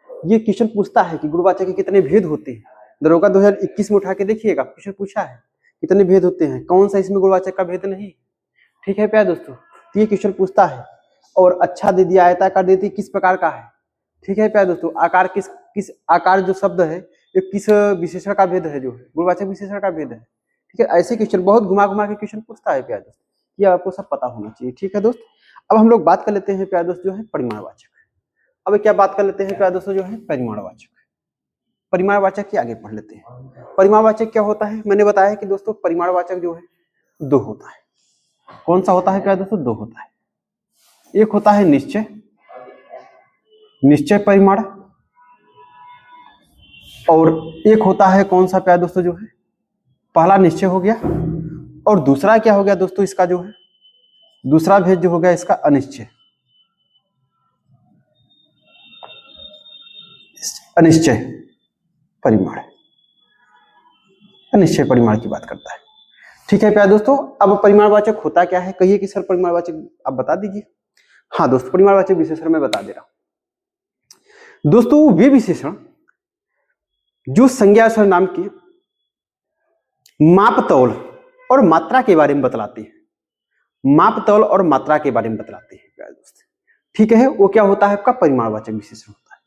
S1: ये क्वेश्चन पूछता है कि गुणवाचक के कितने भेद होते हैं। दरोगा 2021 में उठा के देखिएगा, क्वेश्चन पूछा है कितने भेद होते हैं, कौन सा इसमें गुणवाचक का भेद नहीं। ठीक है प्यारे दोस्तों, तो ये क्वेश्चन पूछता है। और अच्छा दे दिया, आयताकार दे दी, किस प्रकार का है। ठीक है प्यारे दोस्तों, आकार किस आकार जो शब्द है ये किस विशेषण का भेद है, जो है गुणवाचक विशेषण का भेद है। ठीक है, ऐसे क्वेश्चन बहुत घुमा घुमा के क्वेश्चन पूछता है प्यारे दोस्त, ये आपको सब पता होना चाहिए। ठीक है दोस्त, अब हम लोग बात कर लेते हैं प्यारे दोस्त जो है परिमाणवाचक। अब क्या बात कर लेते हैं प्यारे दोस्तों जो है परिमाणवाचक। परिमाणवाचक की आगे पढ़ लेते हैं। परिमाणवाचक क्या होता है, मैंने बताया कि दोस्तों परिमाणवाचक जो है 2 होता है। कौन सा होता है प्यारे दोस्तों, 2 होता है। एक होता है निश्चय परिमाण, और एक होता है कौन सा प्यारे दोस्तों जो है, पहला निश्चय हो गया, और दूसरा क्या हो गया दोस्तों, इसका जो है दूसरा भेद जो हो गया इसका अनिश्चय परिमाण। अनिश्चय परिमाण की बात करता है। ठीक है प्यारे दोस्तों, अब परिमाणवाचक होता क्या है, कहिए कि सर परिमाणवाचक आप बता दीजिए। हाँ दोस्तों, परिमाणवाचक विशेषण मैं बता दे रहा हूं दोस्तों। वे विशेषण जो संज्ञा सर्वनाम के मापतौल और मात्रा के बारे में बतलाते हैं, मापतौल और मात्रा के बारे में बतलाते हैं प्यारे दोस्त। ठीक है, वो क्या होता है आपका परिमाणवाचक विशेषण होता है।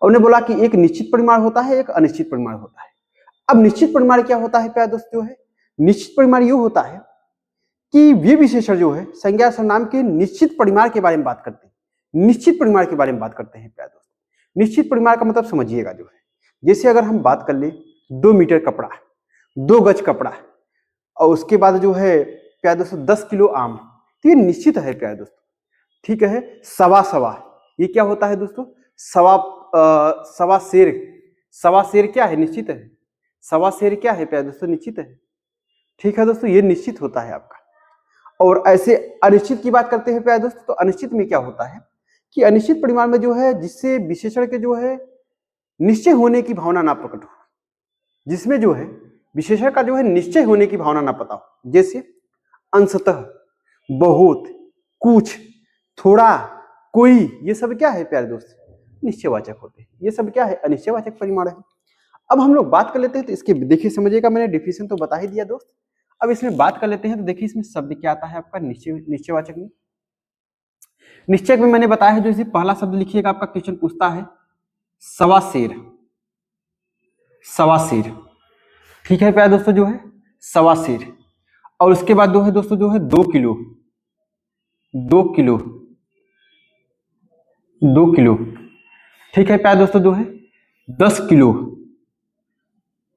S1: और हमने बोला कि एक निश्चित परिमाण होता है, एक अनिश्चित परिमाण होता है। अब निश्चित परिमाण क्या होता है प्यारे दोस्त जो है, निश्चित परिमाण ये होता है कि वे विशेषण जो है संज्ञा सर्वनाम के निश्चित परिमाण के बारे में बात करते हैं। निश्चित परिमाण के बारे में बात करते हैं प्यारे दोस्त। निश्चित परिमाण का मतलब समझिएगा जो है, जैसे अगर हम बात कर ले 2 मीटर कपड़ा, 2 गज कपड़ा, और उसके बाद जो है प्यारे दोस्तों 10 किलो आम, तो ये निश्चित है प्यारे दोस्तों। ठीक है, सवा ये क्या होता है दोस्तों, सवा शेर क्या है, निश्चित है। सवा शेर क्या है प्यारे दोस्तों, निश्चित है। ठीक है दोस्तों, ये निश्चित होता है आपका। और ऐसे अनिश्चित की बात करते हैं प्यारे दोस्तों, तो अनिश्चित में क्या होता है कि अनिश्चित परिमाण में जो है जिससे विशेषण के जो है निश्चय होने की भावना ना प्रकट हो, जिसमें जो है विशेषण का जो है निश्चय होने की भावना ना पता हो, जैसे अंशतः, बहुत, कुछ, थोड़ा, कोई, ये सब क्या है प्यारे दोस्त? निश्चयवाचक होते हैं। ये सब क्या है? अनिश्चयवाचक परिमाण है। अब हम लोग बात कर लेते हैं, तो इसके देखिए समझिएगा, मैंने डिफिनेशन तो बता ही दिया दोस्त। अब इसमें बात कर लेते हैं, तो देखिए इसमें शब्द क्या आता है आपका निश्चयवाचक में। निश्चय में मैंने बताया है, जो इसे पहला शब्द लिखिएगा, आपका क्वेश्चन पूछता है सवासेर। सवासेर, ठीक है प्यारे दोस्तों, जो है सवासेर। और उसके बाद जो है दोस्तों, जो है 2 किलो, 2 किलो, 2 किलो, ठीक है प्यारे दोस्तों, जो है 10 किलो,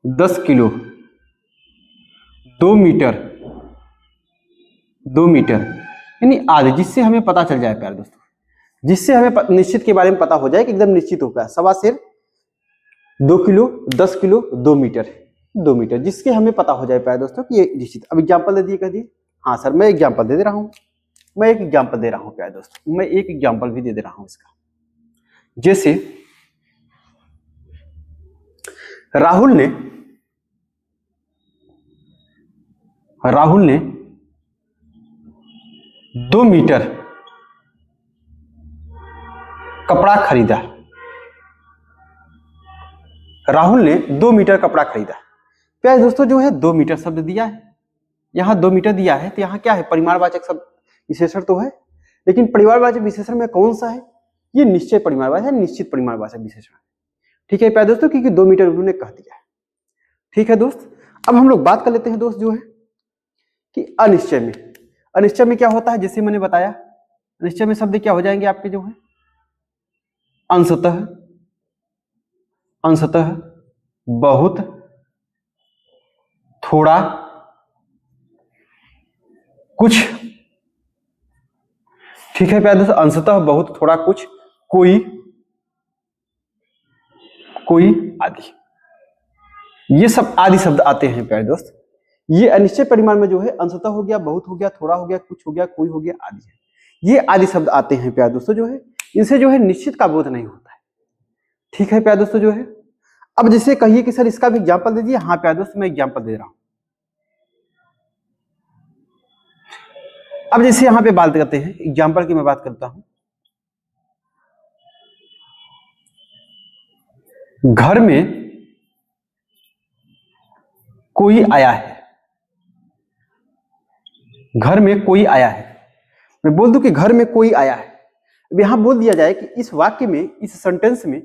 S1: 10 किलो, 2 मीटर, 2 मीटर, यानी आधे, जिससे हमें पता चल जाए प्यारे दोस्तों, जिससे हमें निश्चित के बारे में पता हो जाए कि एकदम निश्चित हो गया। सवासेर, 2 किलो, 10 किलो, 2 मीटर, 2 मीटर, जिसके हमें पता हो जाए प्यारे दोस्तों कि ये निश्चित। अब एग्जाम्पल दे दिए, कह दिए। हाँ सर, मैं एग्जाम्पल दे रहा हूँ, मैं एक एग्जाम्पल दे रहा हूँ प्यारे दोस्तों, मैं एक एग्जाम्पल भी दे रहा हूँ इसका। जैसे राहुल ने 2 मीटर कपड़ा खरीदा। राहुल ने 2 मीटर कपड़ा खरीदा। प्यारे दोस्तों, जो है 2 मीटर शब्द दिया है, यहाँ 2 मीटर दिया है, तो यहाँ क्या है? परिमाणवाचक शब्द विशेषण तो है, लेकिन परिमाणवाचक विशेषण में कौन सा है? ये निश्चय परिमाणवाचक है, निश्चित परिमाणवाचक विशेषण है। ठीक है प्यारे दोस्तों, क्योंकि 2 मीटर उन्होंने कह दिया है। ठीक है दोस्त, अब हम लोग बात कर लेते हैं दोस्त, जो है कि अनिश्चय में। अनिश्चय में क्या होता है? जैसे मैंने बताया, अनिश्चय में शब्द क्या हो जाएंगे आपके, जो है अंशतः, अंशतः, बहुत, थोड़ा, कुछ। ठीक है प्यारे दोस्तों, अंशतः, बहुत, थोड़ा, कुछ, कोई, कोई, आदि, ये सब आदि शब्द आते हैं प्यारे दोस्त। ये अनिश्चय परिमाण में जो है अंशतः हो गया, बहुत हो गया, थोड़ा हो गया, कुछ हो गया, कोई हो गया, आदि है। ये आदि शब्द आते हैं प्यारे दोस्तों, जो है इनसे जो है निश्चित का बोध नहीं होता है। ठीक है प्यारे दोस्तों, जो है अब जैसे कहिए कि सर इसका भी एग्जाम्पल दे दिए। हाँ प्यारे दोस्तों, मैं एग्जाम्पल दे रहा हूं। अब जैसे यहां पे बात करते हैं, एग्जाम्पल की मैं बात करता हूं। घर में कोई आया है, घर में कोई आया है। मैं बोल दूं कि घर में कोई आया है। अब यहां बोल दिया जाए कि इस वाक्य में, इस सेंटेंस में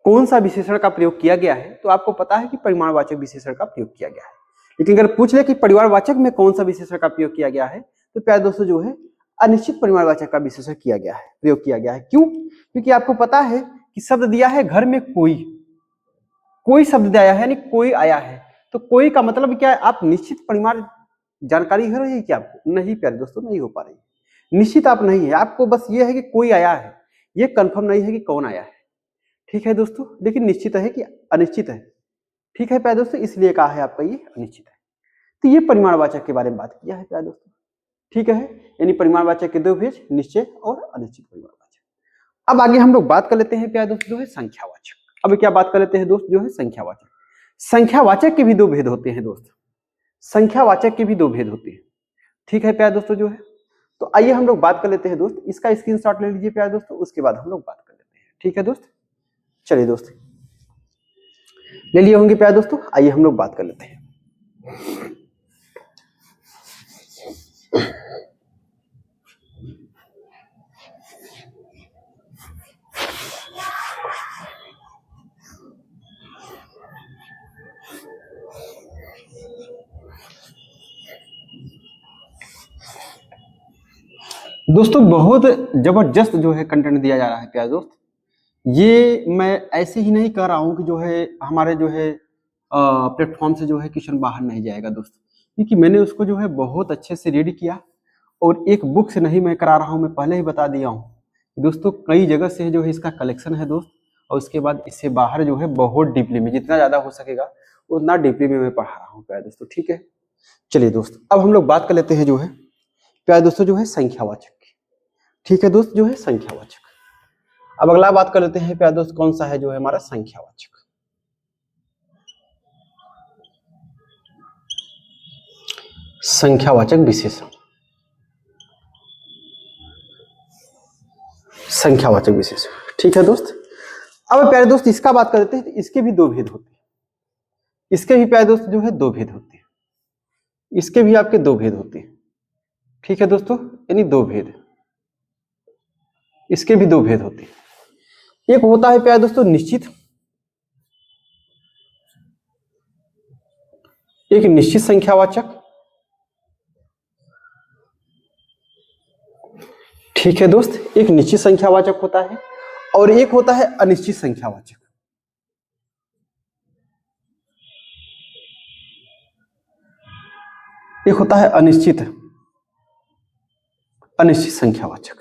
S1: कौन सा विशेषण का प्रयोग किया गया है, तो आपको पता है कि परिमाणवाचक विशेषण का प्रयोग किया गया है। लेकिन अगर पूछ ले कि परिमाणवाचक में कौन सा विशेषण का प्रयोग किया गया है, तो प्यारे दोस्तों, जो है अनिश्चित परिमाणवाचक का विशेषण किया गया है, प्रयोग किया गया है। क्यों? क्योंकि आपको पता है कि शब्द दिया है घर में कोई, कोई शब्द दिया है, यानी कोई आया है। तो कोई का मतलब क्या है? आप निश्चित परिमाण जानकारी हो रही है क्या आपको? नहीं प्यारे दोस्तों, नहीं हो पा रही। निश्चित आप नहीं है, आपको बस ये है कि कोई आया है, ये कंफर्म नहीं है कि कौन आया है। ठीक है दोस्तों, लेकिन निश्चित है कि अनिश्चित है। ठीक है प्यारे दोस्तों, इसलिए कहा है आपका ये अनिश्चित है। तो ये परिमाणवाचक के बारे में बात किया है प्यारे दोस्तों। ठीक है, यानी परिमाणवाचक के 2 भेद, निश्चय और अनिश्चित परिमाणवाचक। अब आगे हम लोग बात कर लेते हैं प्यारे दोस्तों, जो है संख्यावाचक। अब क्या बात कर लेते हैं दोस्त, जो है संख्यावाचक। संख्यावाचक के भी 2 भेद होते हैं दोस्त, संख्यावाचक के भी 2 भेद होते हैं। ठीक है प्यारे दोस्तों, जो है तो आइए हम लोग बात कर लेते हैं दोस्त, इसका स्क्रीनशॉट ले लीजिए प्यारे दोस्तों, उसके बाद हम लोग बात कर लेते हैं। ठीक है दोस्त, चलिए दोस्त ले लिए होंगे प्यारे दोस्तों, आइए हम लोग बात कर लेते हैं। दोस्तों बहुत जबरदस्त जो है कंटेंट दिया जा रहा है प्यारे दोस्त। ये मैं ऐसे ही नहीं कह रहा हूं कि जो है हमारे जो है प्लेटफॉर्म से जो है क्वेश्चन बाहर नहीं जाएगा दोस्त, क्योंकि मैंने उसको जो है बहुत अच्छे से रीड किया, और एक बुक से नहीं मैं करा रहा हूं, मैं पहले ही बता दिया हूं दोस्तों, कई जगह से जो है इसका कलेक्शन है दोस्त। और उसके बाद इससे बाहर जो है बहुत डीपली में, जितना ज्यादा हो सकेगा उतना डीपली में मैं पढ़ा रहा हूँ प्यारे दोस्तों। ठीक है, चलिए दोस्त अब हम लोग बात कर लेते हैं जो है प्यारे दोस्तों, जो है संख्यावाचक की। ठीक है दोस्त, जो है संख्यावाचक। अब अगला बात कर लेते हैं प्यारे दोस्त, कौन सा है जो है हमारा संख्यावाचक। संख्यावाचक विशेषण। संख्यावाचक विशेषण। ठीक है दोस्त। अब प्यारे दोस्त इसका बात करते हैं तो इसके भी दो भेद होते हैं। इसके भी प्यारे दोस्त जो है दो भेद होते हैं। इसके भी आपके दो भेद होते हैं। ठीक है दोस्तों, यानी दो भेद, इसके भी दो भेद होते हैं। एक होता है प्यारे दोस्तों निश्चित, एक निश्चित संख्यावाचक। ठीक है दोस्त, एक निश्चित संख्यावाचक होता है और एक होता है अनिश्चित संख्यावाचक। एक होता है अनिश्चित संख्यावाचक।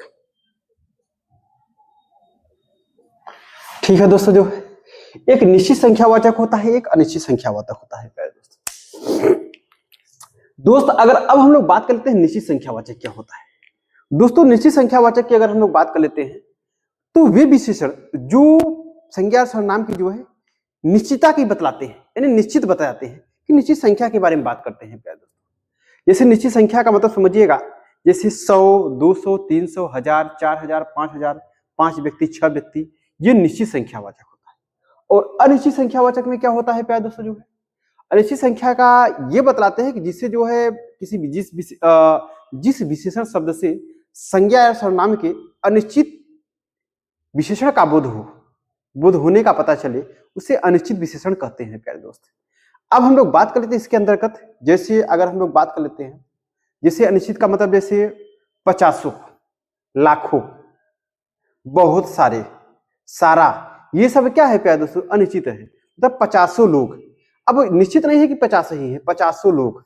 S1: ठीक है दोस्तों, जो एक निश्चित संख्यावाचक होता है, एक अनिश्चित संख्यावाचक होता है। दोस्त अगर अब हम लोग बात कर लेते हैं निश्चित संख्यावाचक क्या होता है। दोस्तों निश्चित संख्यावाचक की अगर हम लोग बात कर लेते हैं तो वे विशेषण जो संज्ञा सर्वनाम की जो है निश्चितता की बतलाते हैं, यानी निश्चित बताते हैं कि निश्चित संख्या के बारे में बात करते हैं प्यारे दोस्तों। जैसे निश्चित संख्या का मतलब समझिएगा, जैसे 100, 200, 300, 1000, 4000, 5000, 5 व्यक्ति, 6 व्यक्ति, ये निश्चित संख्यावाचक होता है। और अनिश्चित संख्यावाचक में क्या होता है प्यारे दोस्तों, जो है अनिश्चित संख्या का ये बतलाते हैं कि जिससे जो है किसी भी जिस विशेषण शब्द से संज्ञा या सर्वनाम के अनिश्चित विशेषण का बोध होने का पता चले, उसे अनिश्चित विशेषण कहते हैं प्यारे दोस्त। अब हम लोग बात कर लेते हैं इसके अंतर्गत, जैसे अगर हम लोग बात कर लेते हैं, जैसे अनिश्चित का मतलब जैसे 50, लाखों, बहुत सारे, सारा, ये सब क्या है प्यारे दोस्तों, अनिश्चित है। मतलब 50 लोग, अब निश्चित नहीं है कि 50 ही है, 50 लोग।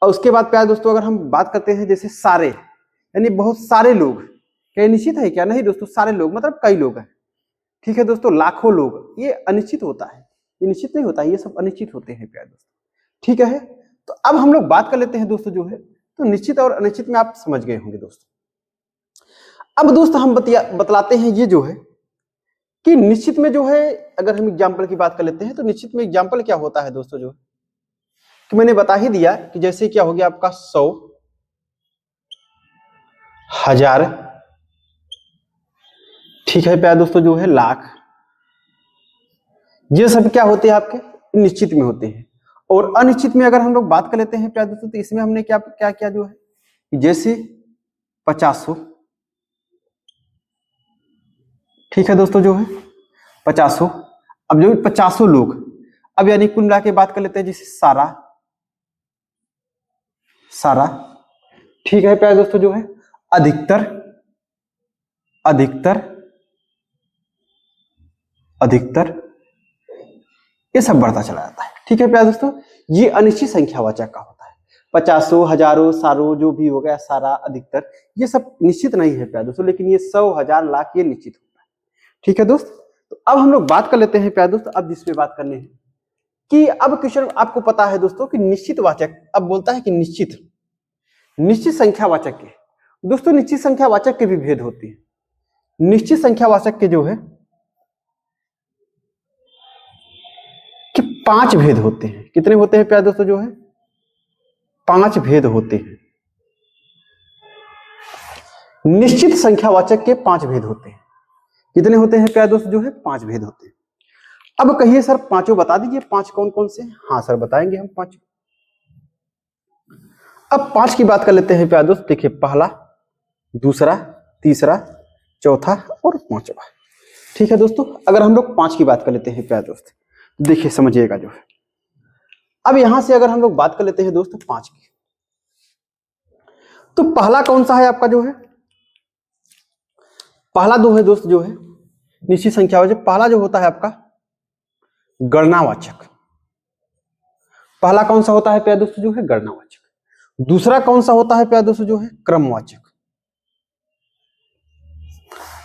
S1: और उसके बाद प्यारे दोस्तों अगर हम बात करते हैं जैसे सारे, यानी बहुत सारे लोग, क्या निश्चित है क्या? नहीं दोस्तों, सारे लोग मतलब कई लोग हैं। ठीक है दोस्तों, लाखों लोग, ये अनिश्चित होता है, ये निश्चित नहीं होता है, ये सब अनिश्चित होते हैं प्यारे दोस्तों। ठीक है, तो अब हम लोग बात कर लेते हैं दोस्तों जो है, तो निश्चित और अनिश्चित में आप समझ गए होंगे दोस्तों। अब दोस्त हम बतलाते हैं ये जो है कि निश्चित में जो है, अगर हम एग्जाम्पल की बात कर लेते हैं तो निश्चित में एग्जाम्पल क्या होता है दोस्तों, जो कि मैंने बता ही दिया कि जैसे क्या हो गया आपका 100, 1000, ठीक है प्यारे दोस्तों, जो है लाख, ये सब क्या होते हैं आपके निश्चित में होते हैं। और अनिश्चित में अगर हम लोग बात कर लेते हैं प्यारे दोस्तों, तो इसमें हमने क्या क्या किया जो है, जैसे 50, ठीक है दोस्तों, जो है 50, अब जो 50 लोग, अब यानी कुल मिला के बात कर लेते हैं जैसे सारा, सारा, ठीक है प्यारे दोस्तों, जो है अधिकतर, अधिकतर, अधिकतर, ये सब बढ़ता चला जाता है। ठीक है प्यारे दोस्तों, ये अनिश्चित संख्यावाचक का होता है। 50, हजारों, सारों, जो भी हो गया, सारा, अधिकतर, ये सब निश्चित नहीं है प्यारे दोस्तों, लेकिन ये 100, 1000, लाख, ये निश्चित होता है। ठीक है दोस्त, तो अब हम लोग बात कर लेते हैं प्यारे दोस्त, अब जिसपे बात करने हैं कि अब क्वेश्चन आपको पता है दोस्तों कि निश्चित वाचक, अब बोलता है कि निश्चित, निश्चित संख्यावाचक के दोस्तों, निश्चित संख्यावाचक के भी भेद होते हैं। निश्चित संख्यावाचक के जो है कि 5 भेद होते हैं। कितने होते हैं प्यारे दोस्तों, जो है 5 भेद होते हैं। निश्चित संख्यावाचक के 5 भेद होते हैं। कितने होते हैं प्यारे दोस्त, जो है 5 भेद होते हैं। अब कहिए सर पांचों बता दीजिए, 5 कौन कौन से? हाँ सर बताएंगे हम 5। अब 5 की बात कर लेते हैं प्यारे दोस्त। देखिए, पहला, दूसरा, तीसरा, चौथा और 5वां। ठीक है दोस्तों, अगर हम लोग 5 की बात कर लेते हैं प्यारे दोस्त, देखिए समझिएगा जो है, अब यहां से अगर हम लोग बात कर लेते हैं दोस्तों 5 की, तो पहला कौन सा है आपका, जो है पहला दो है दोस्त, जो है निश्चित संख्यावाचक। पहला जो होता है आपका गणनावाचक। पहला कौन सा होता है प्यारे दोस्तों, जो है गणनावाचक। दूसरा कौन सा होता है प्यारे दोस्तों, जो है क्रमवाचक,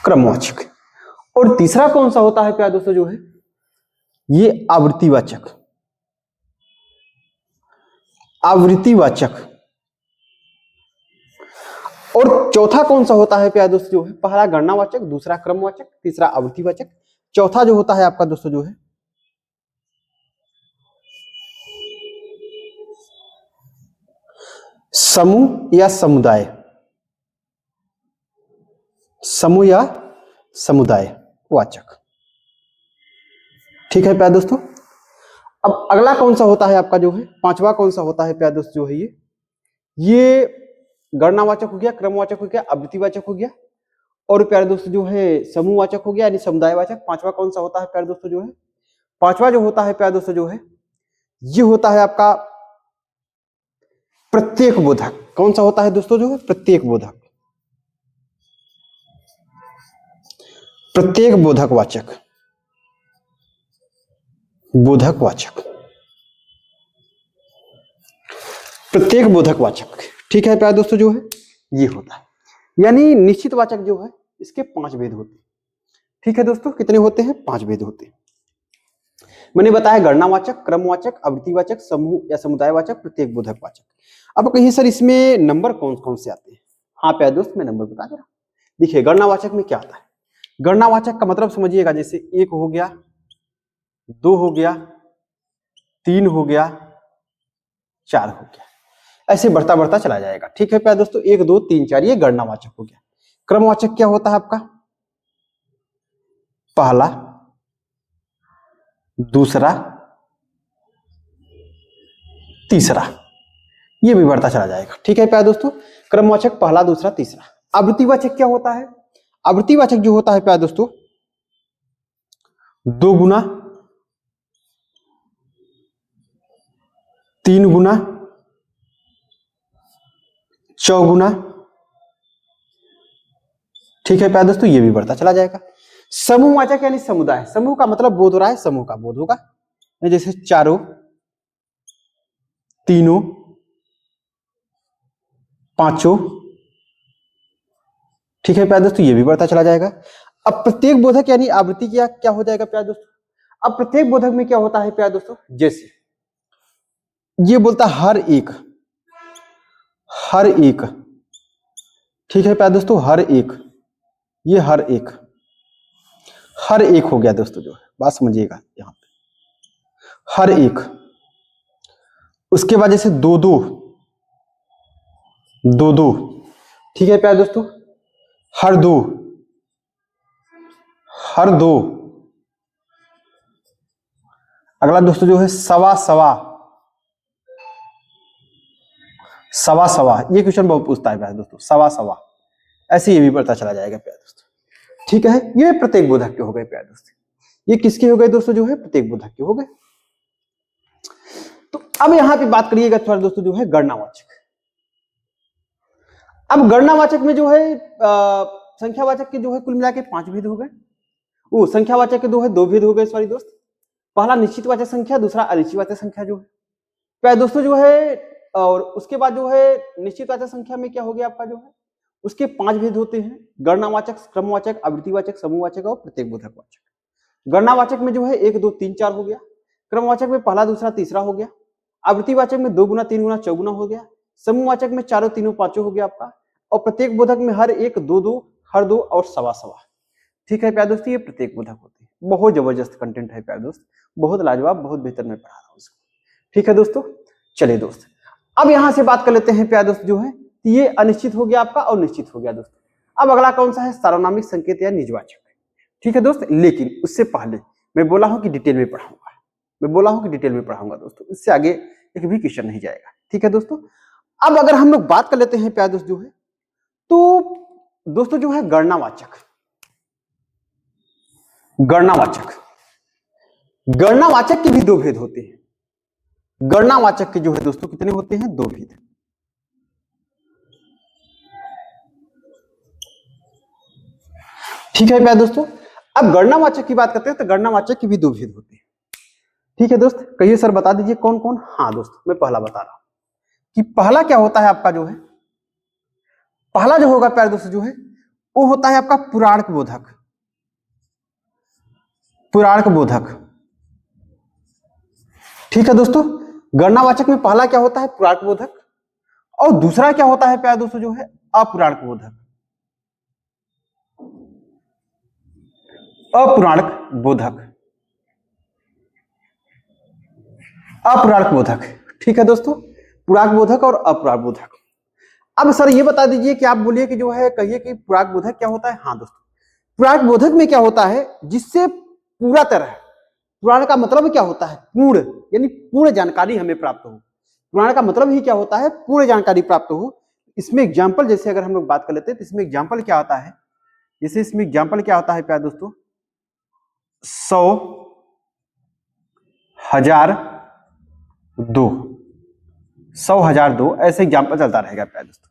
S1: क्रमवाचक। और तीसरा कौन सा होता है प्यारे दोस्तों, जो है ये आवृत्तिवाचक, आवृत्तिवाचक। और चौथा कौन सा होता है प्यारे दोस्तों, जो है पहला गणनावाचक, दूसरा क्रमवाचक, तीसरा आवृत्तिवाचक, चौथा जो होता है आपका दोस्तों, जो है समूह या समुदाय, समूह या समुदाय वाचक। ठीक है प्यारे दोस्तों। अब अगला कौन सा होता है आपका जो है, पांचवा कौन सा होता है प्यारे दोस्त जो है, ये गणनावाचक हो गया, क्रमवाचक हो गया, आवृत्तिवाचक हो गया, और प्यारे दोस्तों जो है समूहवाचक हो गया यानी समुदायवाचक। पांचवा कौन सा होता है प्यारे दोस्तों जो है, पांचवा जो होता है प्यारे दोस्तों जो है, ये होता है आपका प्रत्येक बोधक। कौन सा होता है दोस्तों जो है, प्रत्येक बोधक, प्रत्येक बोधक वाचक, बोधक वाचक, प्रत्येक बोधक वाचक। ठीक है प्यारे दोस्तों जो है ये होता है, यानी निश्चित वाचक जो है इसके 5 भेद होते हैं। ठीक है दोस्तों, कितने होते हैं, 5 भेद होते हैं। मैंने बताया गणनावाचक, क्रमवाचक, आवृत्तिवाचक, समूह या समुदायवाचक, प्रत्येक बोधक वाचक। अब कहिए सर इसमें नंबर कौन कौन से आते हैं। हाँ प्यारे दोस्त मैं नंबर बता दे रहा हूं। देखिए गणनावाचक में क्या आता है, गणनावाचक का मतलब समझिएगा, जैसे 1 हो गया, 2 हो गया, 3 हो गया, 4 हो गया, ऐसे बढ़ता बढ़ता चला जाएगा। ठीक है प्यारे दोस्तों, 1 2 3 4 ये गणनावाचक हो गया। क्रमवाचक क्या होता है आपका, पहला, दूसरा, तीसरा, ये भी बढ़ता चला जाएगा। ठीक है प्यारे दोस्तों, क्रमवाचक पहला, दूसरा, तीसरा। आवृत्तिवाचक क्या होता है, आवृत्तिवाचक जो होता है प्यारे दोस्तों 2 गुना, 3 गुना, 4 गुना। ठीक है प्यारे दोस्तों, ये भी बढ़ता चला जाएगा। समूहवाचक यानी समुदाय, समूह का मतलब बोध हो रहा है, समूह का बोध होगा, जैसे 4, 3, 5। ठीक है प्यारे दोस्तों, ये भी बढ़ता चला जाएगा। अब प्रत्येक बोधक यानी आवृत्ति क्या हो जाएगा प्यारे दोस्तों, अब प्रत्येक बोधक में क्या होता है प्यारे दोस्तों, जैसे ये बोलता हर एक, हर एक। ठीक है प्यारे दोस्तों, हर एक, ये हर एक, हर एक हो गया दोस्तों जो है, बात समझिएगा यहां पे, हर एक। उसके बाद जैसे 2 2, 2 2। ठीक है प्यारे दोस्तों, हर 2, हर 2। अगला दोस्तों जो है सवा सवा, सवा सवा, ये क्वेश्चन बहुत पूछता है प्यारे दोस्तों, सवा सवा, ऐसे ये भी बढ़ता चला जाएगा प्यारे दोस्तों। ठीक है, ये प्रत्येक बोधक के हो गए प्यारे दोस्तों, ये किसके हो गए दोस्तों जो है, प्रत्येक बोधक के हो गए। तो अब यहां पे बात करिएगा थोड़ा दोस्तों जो है गणनावाचक। अब गणनावाचक में जो है संख्यावाचक के जो है कुल मिला के 5 भेद हो गए, वो संख्यावाचक के 2 भेद हो गए, सॉरी दोस्त। पहला निश्चितवाचक संख्या, दूसरा अनिश्चितवाचक संख्या जो है प्यारे दोस्तों जो है, और उसके बाद जो है निश्चितवाचक संख्या में क्या हो गया आपका जो है, उसके 5 भेद होते हैं, गणनावाचक, क्रमवाचक, आवृत्तिवाचक, समूहवाचक और प्रत्येक बोधक वाचक। गणनावाचक में जो है 1 2 3 4 हो गया, क्रमवाचक में पहला, दूसरा, तीसरा हो गया, आवृत्तिवाचक में 2 गुना, 3 गुना, 4 गुना हो गया, समूहवाचक में 4 3 5 हो गया आपका, और प्रत्येक बोधक में हर एक, 2 2, हर 2 और सवा सवा। ठीक है प्यारे दोस्तों, ये प्रत्येक बोधक होते हैं। बहुत जबरदस्त कंटेंट है प्यारे दोस्त, बहुत लाजवाब, बहुत बेहतर मैं पढ़ा रहा हूँ इसको। ठीक है दोस्तों, चलिए दोस्त अब यहां से बात कर लेते हैं प्यारे दोस्त जो है, ये अनिश्चित हो गया आपका और निश्चित हो गया दोस्तों। अब अगला कौन सा है, सार्वनामिक संकेत या निजवाचक। ठीक है दोस्त, लेकिन उससे पहले मैं बोला हूं कि डिटेल में पढ़ाऊंगा, मैं बोला हूं कि डिटेल में पढ़ाऊंगा दोस्तों, इससे आगे एक भी क्वेश्चन नहीं जाएगा। ठीक है दोस्तों, अब अगर हम लोग बात कर लेते हैं प्यारे दोस्त जो है, तो दोस्तों जो है गणनावाचक, गणनावाचक, गणनावाचक के भी 2 भेद होते हैं। गणनावाचक के जो है दोस्तों कितने होते हैं, 2 भेद। ठीक है प्यारे दोस्तों, अब गणनावाचक की बात करते हैं तो गणनावाचक के भी 2 भेद होते हैं। ठीक है दोस्त, कहिए सर बता दीजिए कौन कौन। हाँ दोस्तों, मैं पहला बता रहा हूं कि पहला क्या होता है आपका जो है, पहला जो होगा प्यारे दोस्तों जो है वो होता है आपका पुराणक बोधक, पुराणक बोधक। ठीक है दोस्तों, गणनावाचक में पहला क्या होता है, पुराणक बोधक, और दूसरा क्या होता है प्यारे दोस्तों जो है अपुराणक बोधक, अपुराणक बोधक, अपुराणक बोधक। ठीक है दोस्तों, पुराणक बोधक और अपुराणक बोधक। अब सर ये बता दीजिए कि आप बोलिए कि जो है कहिए कि पुराक बोधक क्या होता है। हाँ दोस्तों, पुराक बोधक में क्या होता है, जिससे पूरा तरह, पुराण का मतलब क्या होता है, पूर्ण, यानी पूर्ण जानकारी हमें प्राप्त हो। पुराण का मतलब ही क्या होता है, पूर्ण जानकारी प्राप्त हो। इसमें एग्जाम्पल जैसे अगर हम लोग बात कर लेते हैं तो इसमें एग्जाम्पल क्या आता है, जैसे इसमें एग्जाम्पल क्या होता है प्यारे दोस्तों, 100, 1000, 2, 100, 1000, 2 ऐसे एग्जाम्पल चलता रहेगा प्यारे दोस्तों।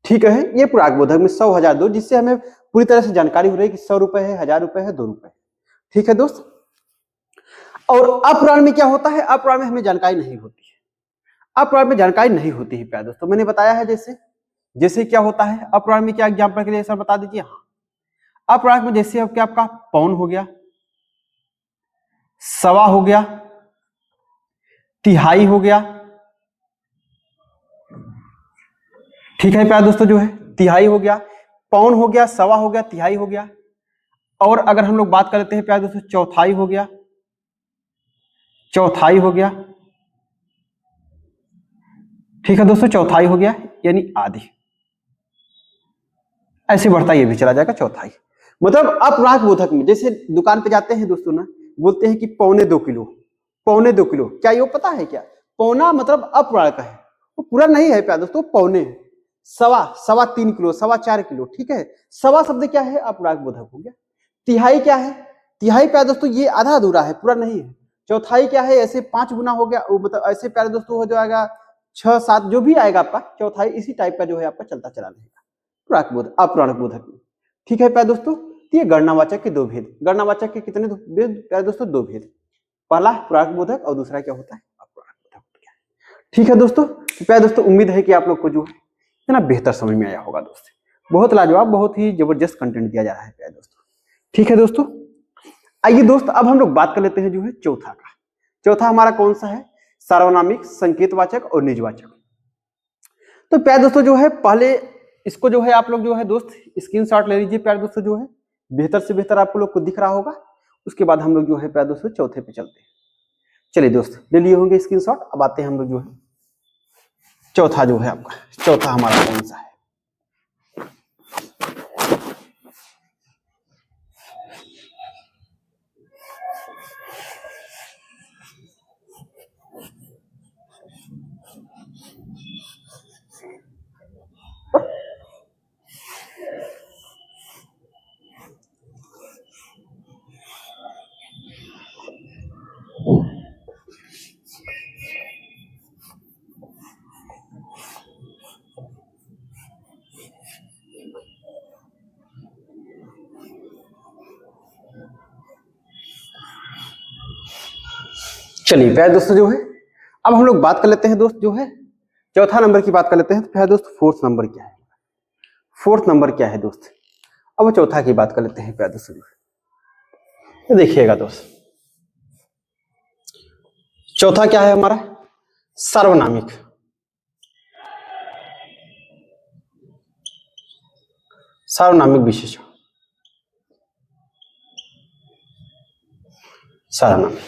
S1: ठीक है, ये पुराक बोधक में 100, 1000, 2, जिससे हमें पूरी तरह से जानकारी हो रही है कि 100 रुपए है, 1000 रुपए है, 2 रुपए है। ठीक है दोस्त। और अपुराण में क्या होता है, अपुराण में हमें जानकारी नहीं होती है, अपुराण में जानकारी नहीं होती है प्यारे दोस्तों। मैंने बताया है जैसे जैसे क्या होता है अपुराण में, क्या एग्जाम्पल के लिए सर बता दीजिए। हाँ, अपुराण में जैसे अब क्या आपका पौन हो गया, सवा हो गया, तिहाई हो गया। ठीक है प्यारे दोस्तों, जो है तिहाई हो गया, पौन हो गया, सवा हो गया, तिहाई हो गया। और अगर हम लोग बात करते हैं प्यारे दोस्तों, चौथाई हो गया, चौथाई हो गया। ठीक है दोस्तों, चौथाई हो गया यानी आधी, ऐसे बढ़ता ये भी चला जाएगा चौथाई। मतलब अपुराक बोधक में जैसे दुकान पे जाते हैं दोस्तों ना, बोलते हैं कि 1.25 किलो, 1.25 किलो, क्या ये पता है क्या, पौना मतलब अपुराक है, वो पूरा नहीं है प्यारे दोस्तों, पौने है। सवा, 3.25 किलो, 4.25 किलो। ठीक है, सवा शब्द क्या है, अपुराक बोधक हो गया। तिहाई क्या है, तिहाई प्यारे दोस्तों ये आधा अधूरा है, पूरा नहीं है। चौथाई क्या है, ऐसे 5 गुना हो गया, मतलब ऐसे प्यारे दोस्तों हो जाएगा 6, 7 जो भी आएगा आपका, चौथाई इसी टाइप का जो है आपका चलता चला रहेगा पुराक बोधक, अपुराक बोधक में। ठीक है प्यारे दोस्तों, ये गणनावाचक के 2 भेद, गणनावाचक के कितने भेद प्यारे दोस्तों, 2 भेद, पहला पुराक बोधक और दूसरा क्या होता है, अपुराक बोधक। ठीक है दोस्तों, प्यारे दोस्तों उम्मीद है कि आप लोग को जो है इतना बेहतर समझ में आया होगा दोस्तों। बहुत लाजवाब, बहुत ही जबरदस्त कंटेंट दिया जा रहा है प्यारे दोस्तों। ठीक है दोस्तों, आइए दोस्त अब हम लोग बात कर लेते हैं जो है चौथा का। चौथा हमारा कौन सा है, सार्वनामिक, संकेतवाचक और निजवाचक। तो प्यारे दोस्तों जो है पहले इसको जो है आप लोग जो है दोस्त स्क्रीनशॉट ले लीजिए प्यारे दोस्तों, जो है बेहतर से बेहतर आप लोग को दिख रहा होगा। उसके बाद हम लोग जो है प्यारे दोस्तों चौथे पे चलते हैं। चलिए दोस्त ले लिए होंगे स्क्रीनशॉट, अब आते हैं हम लोग जो है चौथा जो है आपका, चौथा हमारा कौन सा है। चलिए प्यारे दोस्तों जो है अब हम लोग बात कर लेते हैं दोस्त, जो है चौथा नंबर की बात कर लेते हैं। तो प्यारे दोस्त फोर्थ नंबर क्या है, फोर्थ नंबर क्या है दोस्त, अब चौथा की बात कर लेते हैं प्यारे दोस्तों। तो देखिएगा दोस्त चौथा क्या है हमारा, सार्वनामिक। सार्वनामिक विशेषण, सार्वनामिक।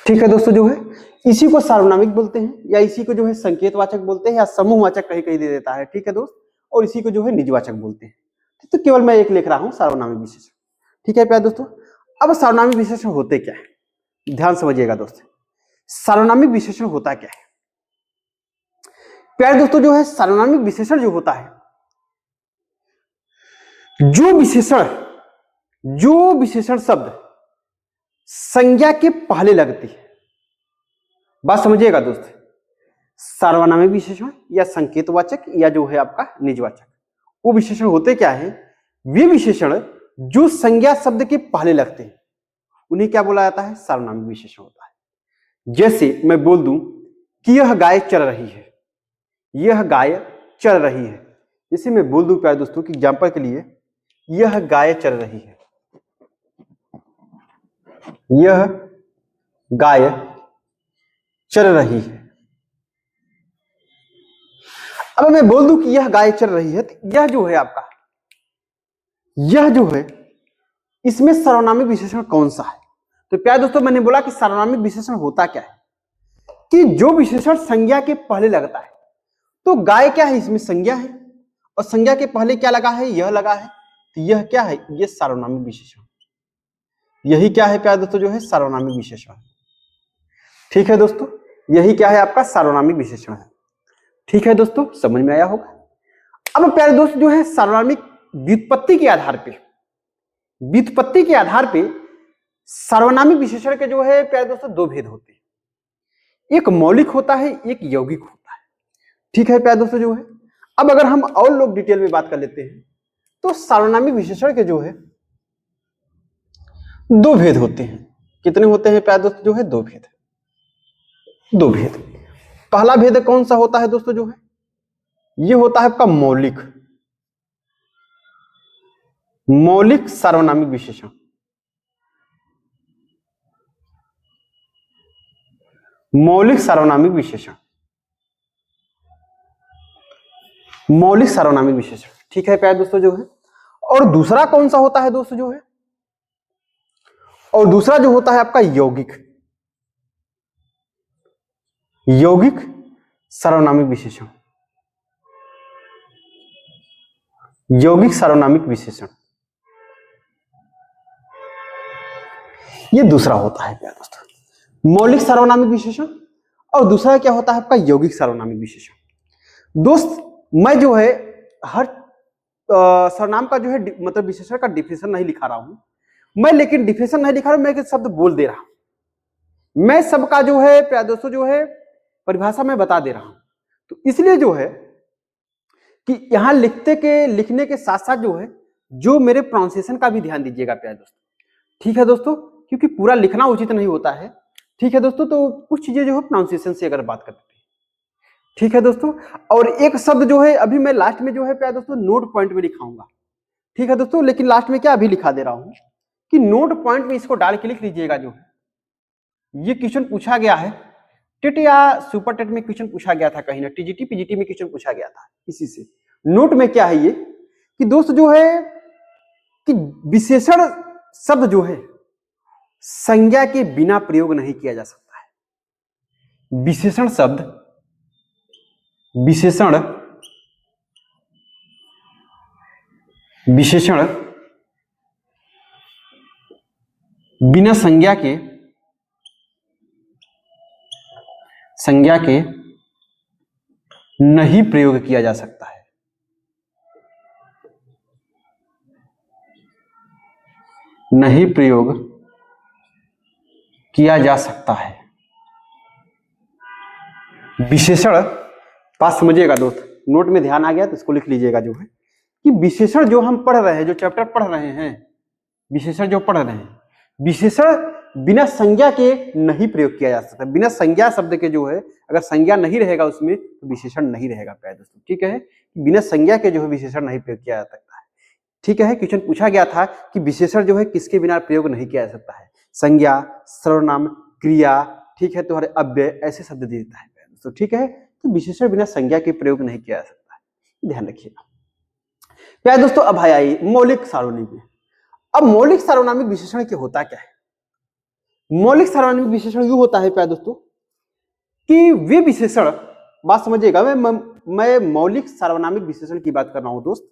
S1: ठीक है दोस्तों, जो है इसी को सार्वनामिक बोलते हैं, या इसी को जो है संकेतवाचक बोलते हैं, या समूहवाचक कहीं कहीं दे देता है। ठीक है दोस्त, और इसी को जो है निजवाचक बोलते हैं। तो केवल मैं एक लिख रहा हूं सार्वनामिक विशेषण। ठीक है प्यारे दोस्तों, अब सार्वनामिक विशेषण होते क्या है, ध्यान समझिएगा दोस्त। सार्वनामिक विशेषण होता क्या है प्यारे दोस्तों, जो है सार्वनामिक विशेषण जो होता है, जो विशेषण शब्द संज्ञा के पहले लगती है, बात समझिएगा दोस्त, सार्वनामिक विशेषण या संकेतवाचक या जो है आपका निजवाचक, वो विशेषण होते क्या है, वे विशेषण जो संज्ञा शब्द के पहले लगते हैं उन्हें क्या बोला जाता है, सार्वनामिक विशेषण होता है। जैसे मैं बोल दूं कि यह गाय चल रही है, यह गाय चल रही है, जैसे मैं बोल दूं प्यारे दोस्तों कि एग्जांपल के लिए, यह गाय चल रही है, यह गाय चल रही है। अब मैं बोल दूं कि यह गाय चल रही है, तो यह जो है आपका, यह जो है इसमें सार्वनामिक विशेषण कौन सा है। तो प्यारे दोस्तों मैंने बोला कि सार्वनामिक विशेषण होता क्या है, कि जो विशेषण संज्ञा के पहले लगता है। तो गाय क्या है, इसमें संज्ञा है, और संज्ञा के पहले क्या लगा है, यह लगा है, तो यह क्या है, ये सार्वनामिक विशेषण। यही क्या है प्यारे दोस्तों, जो है सार्वनामिक विशेषण। ठीक है दोस्तों, यही क्या है आपका सार्वनामिक विशेषण है। ठीक है दोस्तों, समझ में आया होगा। अब प्यारे दोस्त जो है सार्वनामिक व्युत्पत्ति के आधार पे, व्युत्पत्ति के आधार पे सार्वनामिक विशेषण के जो है प्यारे दोस्तों दो भेद होते हैं, एक मौलिक होता है, एक यौगिक होता है। ठीक है प्यारे दोस्तों जो है, अब अगर हम और लोग डिटेल में बात कर लेते हैं तो सार्वनामिक विशेषण के जो है दो भेद होते हैं। कितने होते हैं प्यारे दोस्तों, जो है दो भेद, दो भेद। पहला भेद कौन सा होता है दोस्तों, जो है ये होता है आपका मौलिक, मौलिक सार्वनामिक विशेषण। मौलिक सार्वनामिक विशेषण, मौलिक सार्वनामिक विशेषण। ठीक है प्यारे दोस्तों जो है, और दूसरा कौन सा होता है दोस्तों जो है, और दूसरा जो होता है आपका यौगिक, यौगिक सार्वनामिक विशेषण, यौगिक सार्वनामिक विशेषण, ये दूसरा होता है प्यारे दोस्तों, मौलिक सार्वनामिक विशेषण। और दूसरा क्या होता है आपका यौगिक सार्वनामिक विशेषण। दोस्त मैं जो है हर सर्वनाम का जो है मतलब विशेषण का डिफिनेशन नहीं लिखा रहा हूं मैं, लेकिन डिफिनेशन नहीं लिखा रहा हूं मैं, एक शब्द बोल दे रहा हूं मैं, सबका जो है प्यारे दोस्तों जो है परिभाषा में बता दे रहा हूं। तो इसलिए जो है कि यहां लिखने के साथ साथ जो है जो मेरे प्रोनाउंसिएशन का भी ध्यान दीजिएगा प्यारे दोस्तों। ठीक है दोस्तों, क्योंकि पूरा लिखना उचित नहीं होता है। ठीक है दोस्तों, तो कुछ चीजें जो है प्रोनाउंसिएशन से अगर बात करते हैं। ठीक है दोस्तों, और एक शब्द जो है अभी मैं लास्ट में जो है प्यारे दोस्तों नोट पॉइंट में लिखाऊंगा। ठीक है दोस्तों, लेकिन लास्ट में क्या अभी लिखा दे रहा हूं कि नोट पॉइंट में इसको डाल के लिख लीजिएगा। जो है ये क्वेश्चन पूछा गया है टेट या सुपर टेट में, क्वेश्चन पूछा गया था कहीं ना, टीजीटी पीजीटी में क्वेश्चन पूछा गया था इसी से। नोट में क्या है ये कि दोस्त जो है कि विशेषण शब्द जो है संज्ञा के बिना प्रयोग नहीं किया जा सकता है। विशेषण शब्द, विशेषण विशेषण बिना संज्ञा के नहीं प्रयोग किया जा सकता है। नहीं प्रयोग किया जा सकता है। विशेषण, बात समझिएगा दोस्त, नोट में ध्यान आ गया तो इसको लिख लीजिएगा। जो है कि विशेषण जो हम पढ़ रहे हैं, जो चैप्टर पढ़ रहे हैं, विशेषण जो पढ़ रहे हैं, विशेषण बिना संज्ञा के नहीं प्रयोग किया जा सकता। बिना संज्ञा शब्द के जो है अगर संज्ञा नहीं रहेगा उसमें तो विशेषण नहीं रहेगा प्यारे दोस्तों। ठीक है, बिना संज्ञा के जो है विशेषण नहीं प्रयोग किया जा सकता है। ठीक है, क्वेश्चन पूछा गया था कि विशेषण जो है किसके बिना प्रयोग नहीं किया जा सकता है, संज्ञा, सर्वनाम, क्रिया, ठीक है, तुम्हारे अव्यय, ऐसे शब्द दे देता है दोस्तों। ठीक है, तो विशेषण बिना संज्ञा के प्रयोग नहीं किया जा सकता है, ध्यान रखिएगा प्यारे दोस्तों। अब आइए मौलिक सार्वनामिक। अब मौलिक सार्वनामिक विशेषण क्या होता क्या है? मौलिक सार्वनामिक विशेषण यू होता है प्यारे दोस्तों कि वे विशेषण, बात समझिएगा, मैं मौलिक सार्वनामिक विशेषण की बात कर रहा हूं दोस्त,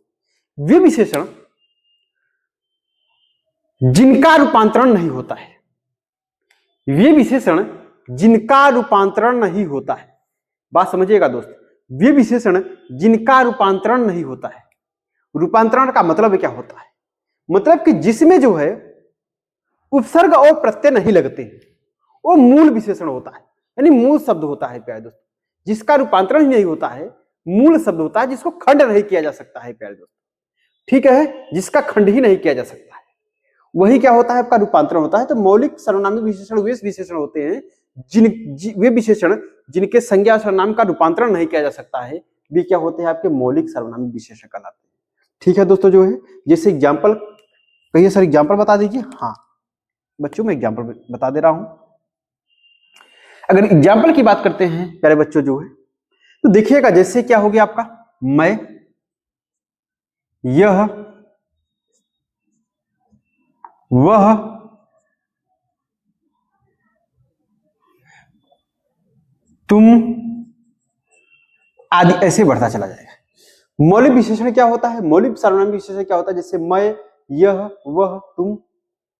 S1: वे विशेषण जिनका रूपांतरण नहीं होता है, वे विशेषण जिनका रूपांतरण नहीं होता है। बात समझिएगा दोस्त, वे विशेषण जिनका रूपांतरण नहीं होता है। रूपांतरण का मतलब क्या होता है? मतलब कि जिसमें जो है उपसर्ग और प्रत्यय नहीं लगते हैं, वो मूल विशेषण होता है, यानी मूल शब्द होता है प्यारे दोस्त। जिसका रूपांतरण ही नहीं होता है, मूल शब्द होता है, जिसको खंड नहीं किया जा सकता है प्यारे दोस्त। ठीक है, जिसका खंड ही नहीं किया जा सकता है, वही क्या होता है आपका रूपांतरण होता है। तो मौलिक सर्वनामिक विशेषण वे विशेषण होते हैं वे विशेषण जिनके संज्ञा सर्वनाम का रूपांतरण नहीं किया जा सकता है, वे क्या होते हैं आपके मौलिक सर्वनामिक विशेषण कहलाते हैं। ठीक है दोस्तों, जो है जैसे एग्जाम्पल कहिए सर, एग्जाम्पल बता दीजिए। हाँ बच्चों, मैं एग्जाम्पल बता दे रहा हूं। अगर एग्जाम्पल की बात करते हैं प्यारे बच्चों जो है, तो देखिएगा जैसे क्या हो गया आपका, मैं, यह, वह, तुम आदि, ऐसे बढ़ता चला जाएगा। मौलिक विशेषण क्या होता है, मौलिक सार्वनामिक विशेषण क्या होता है, जैसे मैं, यह, वह, तुम,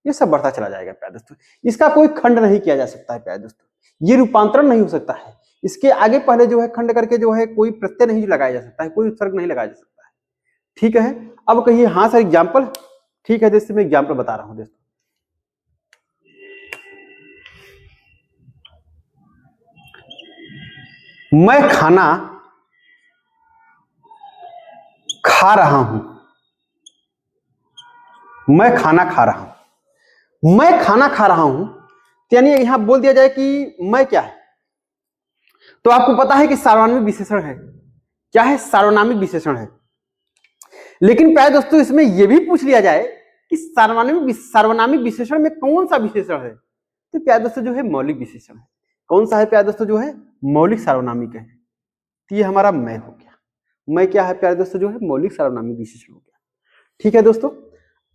S1: ये सब बढ़ता चला जाएगा प्यारे दोस्तों। इसका कोई खंड नहीं किया जा सकता है प्यारे दोस्तों, ये रूपांतरण नहीं हो सकता है, इसके आगे पहले जो है खंड करके जो है कोई प्रत्यय नहीं लगाया जा सकता है, कोई उपसर्ग नहीं लगाया जा सकता है। ठीक है, अब कहिए हाँ सर एग्जाम्पल। ठीक है दोस्तों, मैं एग्जाम्पल बता रहा हूं दोस्तों। मैं खाना खा रहा हूं, मैं खाना खा रहा हूं, मैं खाना खा रहा हूं, यानी यहां बोल दिया जाए कि मैं क्या है, तो आपको पता है कि सार्वनामिक विशेषण है, क्या है, सार्वनामिक विशेषण है। लेकिन प्यारे दोस्तों इसमें यह भी पूछ लिया जाए कि सार्वनामिक विशेषण में कौन सा विशेषण है, तो प्यारे दोस्तों जो है मौलिक विशेषण है। कौन सा है प्यारे दोस्तों, जो है मौलिक सार्वनामिक है। तो ये हमारा मैं हो गया, मैं क्या है प्यारे दोस्तों, जो है मौलिक सार्वनामिक विशेषण हो गया। ठीक है दोस्तों,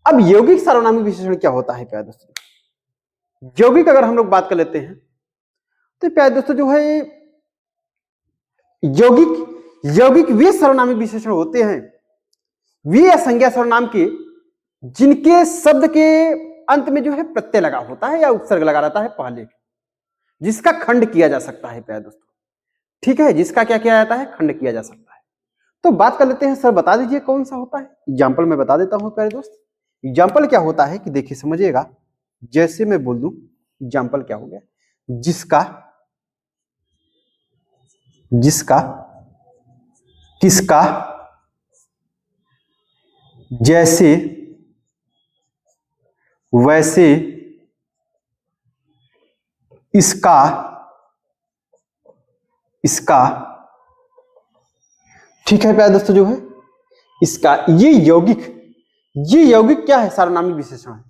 S1: अब यौगिक सार्वनामिक विशेषण क्या होता है प्यारे दोस्तों, यौगिक अगर हम लोग बात कर लेते हैं तो प्यारे दोस्तों जो है यौगिक वे सर्वनामिक विशेषण होते हैं, वे असंज्ञा सर्वनाम के जिनके शब्द के अंत में जो है प्रत्यय लगा होता है या उपसर्ग लगा रहता है पहले, जिसका खंड किया जा सकता है प्यारे दोस्तों। ठीक है, जिसका क्या किया जाता है, खंड किया जा सकता है। तो बात कर लेते हैं, सर बता दीजिए कौन सा होता है। एग्जाम्पल मैं बता देता हूं प्यारे दोस्त। एग्जाम्पल क्या होता है कि देखिए समझिएगा, जैसे मैं बोल दूं एग्जाम्पल क्या हो गया, जिसका, जिसका, किसका, जैसे, वैसे, इसका, इसका। ठीक है प्यारे दोस्तों, जो है इसका, ये यौगिक क्या है, सार्वनामिक विशेषण है।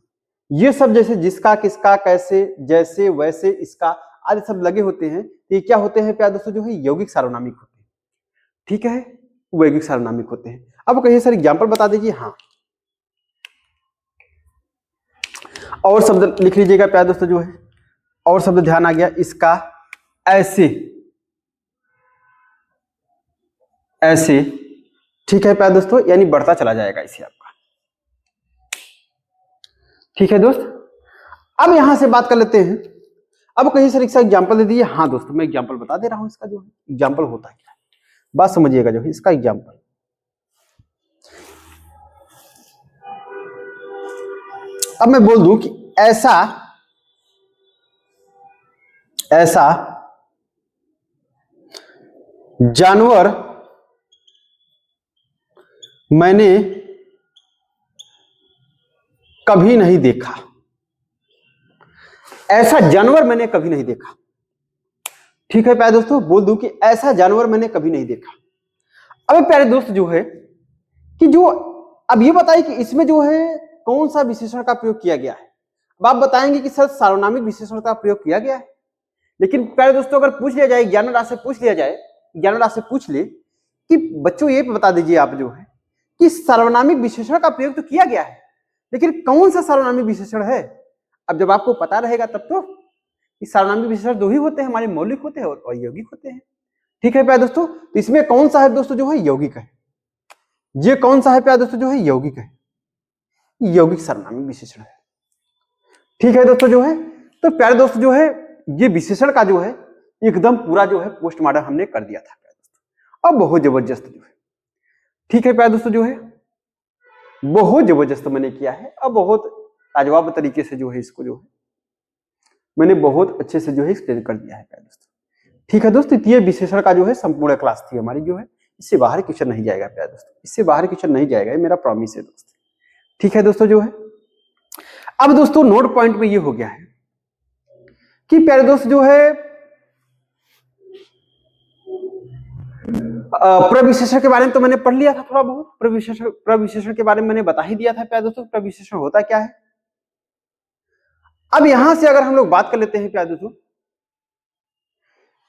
S1: ये सब जैसे जिसका, किसका, कैसे, जैसे, वैसे, इसका आदि सब लगे होते हैं, ये क्या होते हैं प्यारे दोस्तों, जो है यौगिक सार्वनामिक होते हैं। ठीक है, वैगिक सार्वनामिक होते हैं। अब कहिए सर एग्जाम्पल बता दीजिए। हाँ, और शब्द लिख लीजिएगा प्यारे दोस्तों, जो है और शब्द ध्यान आ गया, इसका, ऐसे, ऐसे। ठीक है प्यारे दोस्तों, यानी बढ़ता चला जाएगा इसे आपका। ठीक है दोस्त, अब यहां से बात कर लेते हैं। अब कहीं सर इसका एग्जाम्पल दे दीजिए। हाँ दोस्तों, मैं एग्जाम्पल बता दे रहा हूं, इसका जो है एग्जाम्पल होता है क्या है, बात समझिएगा जो है इसका एग्जाम्पल। अब मैं बोल दूं कि ऐसा, ऐसा जानवर मैंने कभी नहीं देखा, ऐसा जानवर मैंने कभी नहीं देखा। ठीक है प्यारे दोस्तों, बोल दूं कि ऐसा जानवर मैंने कभी नहीं देखा। अब प्यारे दोस्त जो है कि जो, अब ये बताइए कि इसमें जो है कौन सा विशेषण का प्रयोग किया गया है। अब आप बताएंगे कि सर सार्वनामिक विशेषण का प्रयोग किया गया है। लेकिन प्यारे दोस्तों अगर पूछ लिया जाए, ज्ञान राशि से पूछ लिया जाए, ज्ञान राशि से पूछ ले कि बच्चों ये बता दीजिए आप जो है कि सार्वनामिक विशेषण का प्रयोग तो किया गया है, लेकिन कौन सा सार्वनामिक विशेषण है। अब जब आपको पता रहेगा तब तो, कि सार्वनामिक विशेषण दो ही होते हैं हमारे, मौलिक होते हैं और यौगिक होते हैं। ठीक है प्यारे दोस्तों, तो इसमें कौन सा है दोस्तों, जो है यौगिक है। ये कौन सा है प्यारे दोस्तों, जो है यौगिक है, यौगिक सार्वनामिक विशेषण है। ठीक है दोस्तों, जो है तो प्यारे दोस्तों जो है ये विशेषण का जो है एकदम पूरा जो है पोस्टमार्टम हमने कर दिया था प्यारे दोस्तों, अब बहुत जबरदस्त जो है। ठीक है प्यारे दोस्तों, जो है बहुत जबरदस्त मैंने किया है, अब बहुत लाजवाब तरीके से जो है इसको जो है मैंने बहुत अच्छे से जो है एक्सप्लेन कर दिया है प्यारे दोस्तों। ठीक है दोस्तों, ये विशेषण का जो है संपूर्ण क्लास थी हमारी, जो है इससे बाहर क्वेश्चन नहीं जाएगा प्यारे दोस्तों, इससे बाहर क्वेश्चन नहीं जाएगा, ये मेरा प्रॉमिस है दोस्त। ठीक है दोस्तों, जो है अब दोस्तों नोट पॉइंट में ये हो गया है कि प्यारे दोस्त जो है प्रविशेषण के बारे में तो मैंने पढ़ लिया था थोड़ा बहुत, प्रविशेषण के बारे में मैंने बता ही दिया था प्यारे दोस्तों प्रविशेषण होता क्या है। अब यहां से अगर हम लोग बात कर लेते हैं प्यारे दोस्तों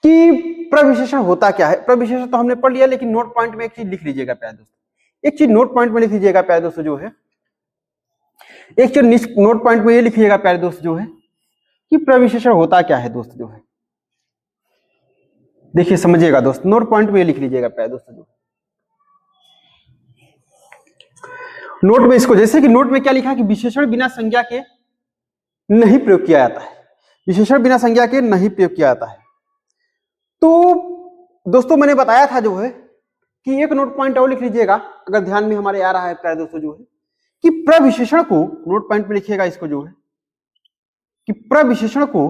S1: कि प्रविशेषण होता क्या है, प्रविशेषण तो हमने पढ़ लिया, लेकिन नोट पॉइंट में एक चीज लिख लीजिएगा प्यारे दोस्तों, एक चीज नोट पॉइंट में लिख लीजिएगा प्यारे दोस्तों, जो है एक चीज नोट पॉइंट में ये लिखिएगा प्यारे दोस्त जो है कि प्रविशेषण होता क्या है दोस्त, जो है देखिए समझिएगा दोस्त, नोट पॉइंट में ये लिख लीजिएगा प्यारे दोस्त, जो नोट में इसको, जैसे कि नोट में क्या लिखा है कि विशेषण बिना संज्ञा के नहीं प्रयोग किया जाता है, विशेषण बिना संज्ञा के नहीं प्रयोग किया जाता है। तो दोस्तों मैंने बताया था जो है कि एक नोट पॉइंट और लिख लीजिएगा, अगर ध्यान में हमारे आ रहा है प्यारे दोस्तों, जो है कि प्रविशेषण को नोट पॉइंट पे लिखिएगा इसको, जो है कि प्रविशेषण को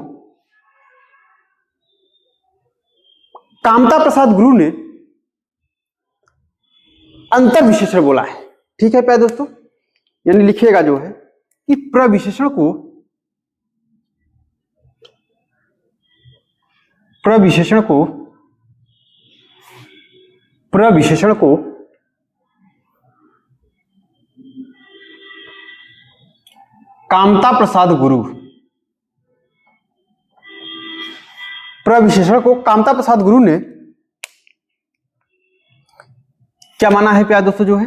S1: कामता प्रसाद गुरु ने अंतर विशेषण बोला है। ठीक है प्यारे दोस्तों, यानी लिखिएगा जो है कि प्रविशेषण को कामता प्रसाद गुरु, प्रविशेषण को कामता प्रसाद गुरु ने क्या माना है प्यारे दोस्तों, जो है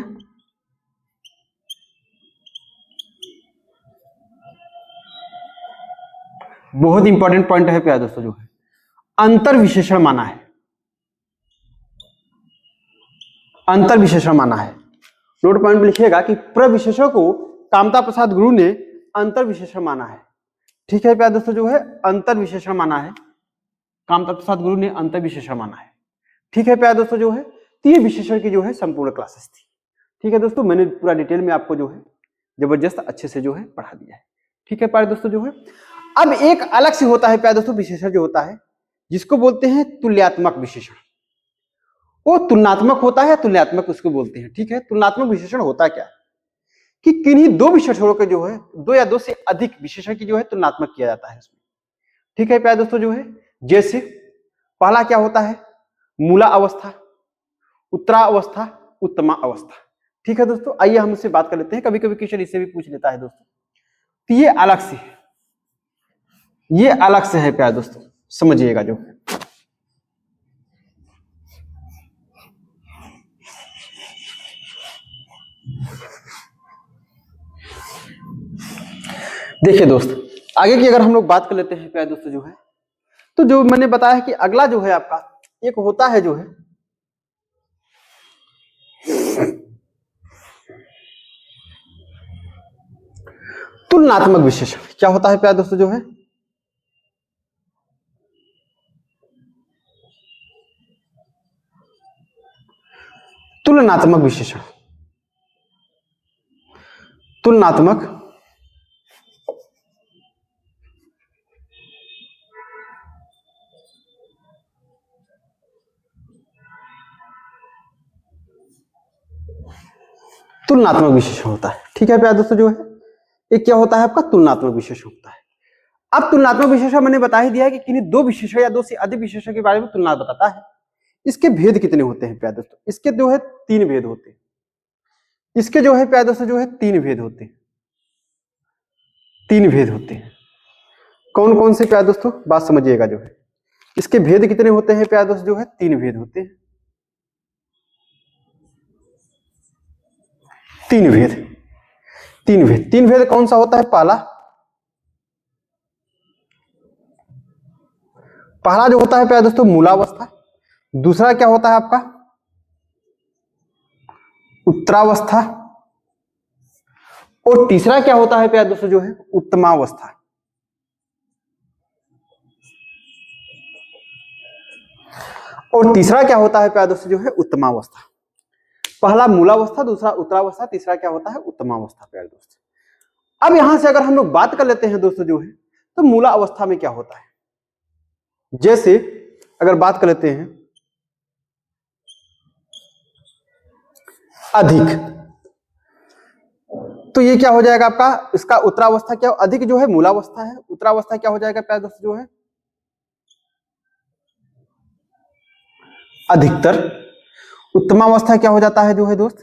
S1: बहुत इंपॉर्टेंट पॉइंट है प्यारे दोस्तों, जो है अंतर विशेषण माना है, अंतर विशेषण माना है। नोट पॉइंट में लिखिएगा कि प्रविशेषण को कामता प्रसाद गुरु ने अंतर विशेषण माना है। ठीक है प्यारे दोस्तों, जो है अंतर विशेषण माना है, कामता प्रसाद गुरु ने अंतर विशेषण माना है। ठीक है प्यारे दोस्तों, जो है तो ये विशेषण की जो है संपूर्ण क्लासेस थी। ठीक है दोस्तों, मैंने पूरा डिटेल में आपको जो है जबरदस्त अच्छे से जो है पढ़ा दिया है। ठीक है प्यारे दोस्तों, जो है अब एक अलग से होता है प्यारे दोस्तों विशेषण जो होता है, जिसको बोलते हैं तुल्यात्मक विशेषण। वो तुलनात्मक होता है, तुल्यात्मक उसको बोलते हैं। ठीक है, तुलनात्मक विशेषण होता क्या है कि किन्हीं दो विशेषणों के जो है, दो या दो से अधिक विशेषण की जो है तुलनात्मक किया जाता है उसमें। ठीक है प्यारे दोस्तों, जो है जैसे पहला क्या होता है, मूला अवस्था, उत्तरा अवस्था, उत्तमा अवस्था। ठीक है दोस्तों, आइए हम इससे बात कर लेते हैं, कभी कभी क्वेश्चन इससे भी पूछ लेता है दोस्तों। तो ये अलग से, ये अलग से है प्यारे दोस्तों, समझिएगा जो देखिए दोस्त, आगे की अगर हम लोग बात कर लेते हैं प्यारे दोस्तों, जो है तो जो मैंने बताया कि अगला जो है आपका एक होता है जो है तुलनात्मक विशेषण। क्या होता है प्यारे दोस्तों, जो है तुलनात्मक विशेषण, तुलनात्मक तुलनात्मक विशेषण होता है। ठीक है प्यारे दोस्तों, जो है एक क्या होता है आपका तुलनात्मक विशेषण होता है। अब तुलनात्मक विशेषण मैंने बता ही दिया है कि किन्हीं दो विशेषण या दो से अधिक विशेषण के बारे में तुलना बताता है। इसके भेद कितने होते हैं प्यारे दोस्तों, इसके जो है तीन भेद होते हैं। इसके जो है प्यारे दोस्तों, जो है तीन भेद होते हैं, तीन भेद होते हैं। कौन कौन से प्यारे दोस्तों, बात समझिएगा जो है इसके भेद कितने होते हैं प्यारे दोस्तों, जो है तीन भेद होते हैं, तीन भेद, तीन भेद। तीन भेद कौन सा होता है, पहला, पहला जो होता है प्यारे दोस्तों मूलावस्था, दूसरा क्या होता है आपका उत्तरावस्था, और तीसरा क्या होता है प्यारे दोस्तों, जो है उत्तमावस्था। और तीसरा क्या होता है प्यारे दोस्तों, जो है उत्तमावस्था। पहला मूलावस्था, दूसरा उत्तरावस्था, तीसरा क्या होता है उत्तमावस्था प्यारे दोस्तों। अब यहां से अगर हम लोग बात कर लेते हैं दोस्तों, जो है तो मूला अवस्था में क्या होता है, जैसे अगर बात कर लेते हैं अधिक, तो ये क्या हो जाएगा आपका, इसका उत्तरावस्था क्या, अधिक जो है मूलावस्था है, उत्तरावस्था क्या हो जाएगा प्यारे दोस्तों, जो है अधिकतर, उत्तमावस्था क्या हो जाता है जो है दोस्त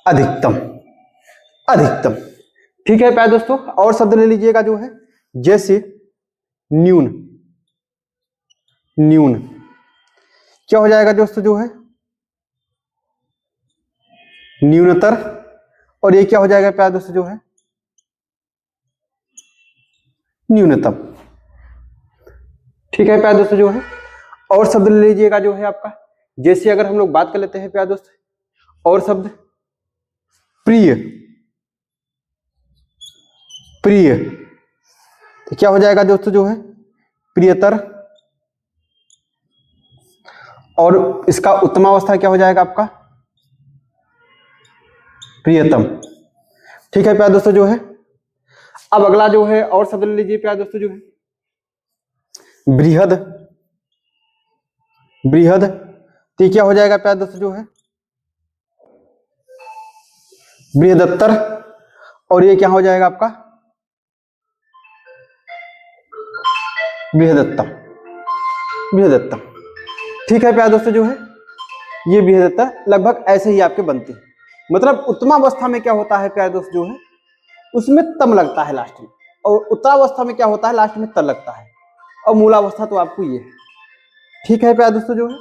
S1: अधिकतम, अधिकतम। ठीक है प्यारे दोस्तों, और शब्द ले लीजिएगा जो है जैसे न्यून, न्यून क्या हो जाएगा दोस्तों, जो है न्यूनतर, और ये क्या हो जाएगा प्यारे दोस्तों, जो है न्यूनतम। ठीक है प्यारे दोस्तों, जो है और शब्द ले लीजिएगा जो है आपका, जैसे अगर हम लोग बात कर लेते हैं प्यारे दोस्त और शब्द प्रिय, प्रिय, तो क्या हो जाएगा दोस्तों जो है प्रियतर। और इसका उत्तमावस्था क्या हो जाएगा आपका प्रियतम। ठीक है प्यारे दोस्तों जो है। अब अगला जो है और शब्द ले लीजिए प्यारे दोस्तों जो है बृहद, बृहद, तो क्या हो जाएगा प्यारे दोस्तों जो है बृहदत्तर। और ये क्या हो जाएगा आपका बृहदत्तम, बृहदत्तम। ठीक है प्यारे दोस्तों जो है ये बृहदत्तर लगभग ऐसे ही आपके बनते हैं। मतलब उत्तमावस्था में क्या होता है प्यारे दोस्त जो है उसमें तम लगता है लास्ट में, और उत्तरावस्था में क्या होता है लास्ट में त लगता है, और मूलावस्था तो आपको ये है। ठीक है प्यारे दोस्तों जो है।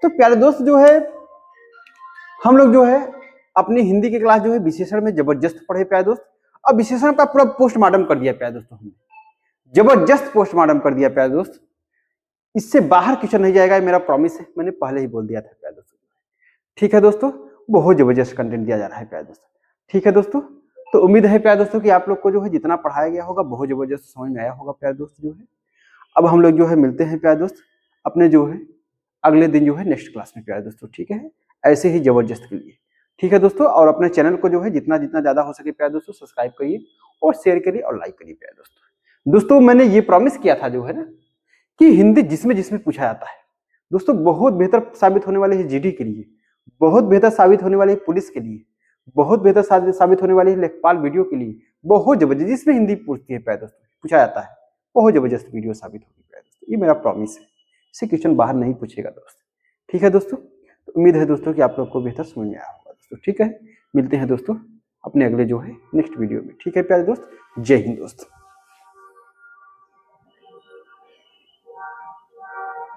S1: तो प्यारे दोस्त जो है हम लोग जो है अपनी हिंदी की क्लास जो है विशेषण में जबरदस्त पढ़े प्यारे दोस्त, और विशेषण का पूरा पोस्टमार्टम कर दिया प्यारे दोस्तों, हमने जबरदस्त पोस्टमार्टम कर दिया प्यारे दोस्त। इससे बाहर क्वेश्चन नहीं जाएगा, मेरा प्रॉमिस है, मैंने पहले ही बोल दिया था प्यारे दोस्तों। ठीक है दोस्तों, बहुत जबरदस्त कंटेंट दिया जा रहा है प्यारे दोस्तों। ठीक है दोस्तों, तो उम्मीद है प्यारे दोस्तों कि आप लोग को जो है जितना पढ़ाया गया होगा बहुत जबरदस्त समझ में आया होगा प्यारे दोस्त जो है। अब हम लोग जो है मिलते हैं प्यारे दोस्त अपने जो है अगले दिन जो है नेक्स्ट क्लास में प्यारे दोस्तों। ठीक है, ऐसे ही जबरदस्त के लिए। ठीक है दोस्तों, और अपने चैनल को जो है जितना जितना ज्यादा हो सके प्यारे दोस्तों सब्सक्राइब करिए और शेयर करिए और लाइक करिए प्यारे दोस्तों। दोस्तों मैंने ये प्रॉमिस किया था जो है ना कि हिंदी जिसमें जिसमें पूछा जाता है दोस्तों बहुत बेहतर साबित होने वाले है जीडी के लिए, बहुत बेहतर साबित होने वाले है पुलिस के लिए, बहुत बेहतर साबित होने वाली है लेखपाल वीडियो के लिए, बहुत जबरदस्त जिसमें हिंदी पूछती है प्यारे दोस्तों पूछा जाता है, बहुत जबरदस्त वीडियो साबित होगी प्यारे दोस्तों। ये मेरा प्रॉमिस है, इससे क्वेश्चन बाहर नहीं पूछेगा दोस्त। ठीक है दोस्तों, तो उम्मीद है दोस्तों कि आप लोग को बेहतर समझ में आया होगा दोस्तों। ठीक है, मिलते हैं दोस्तों अपने अगले जो है नेक्स्ट वीडियो में। ठीक है प्यारे दोस्त, जय हिंद दोस्त।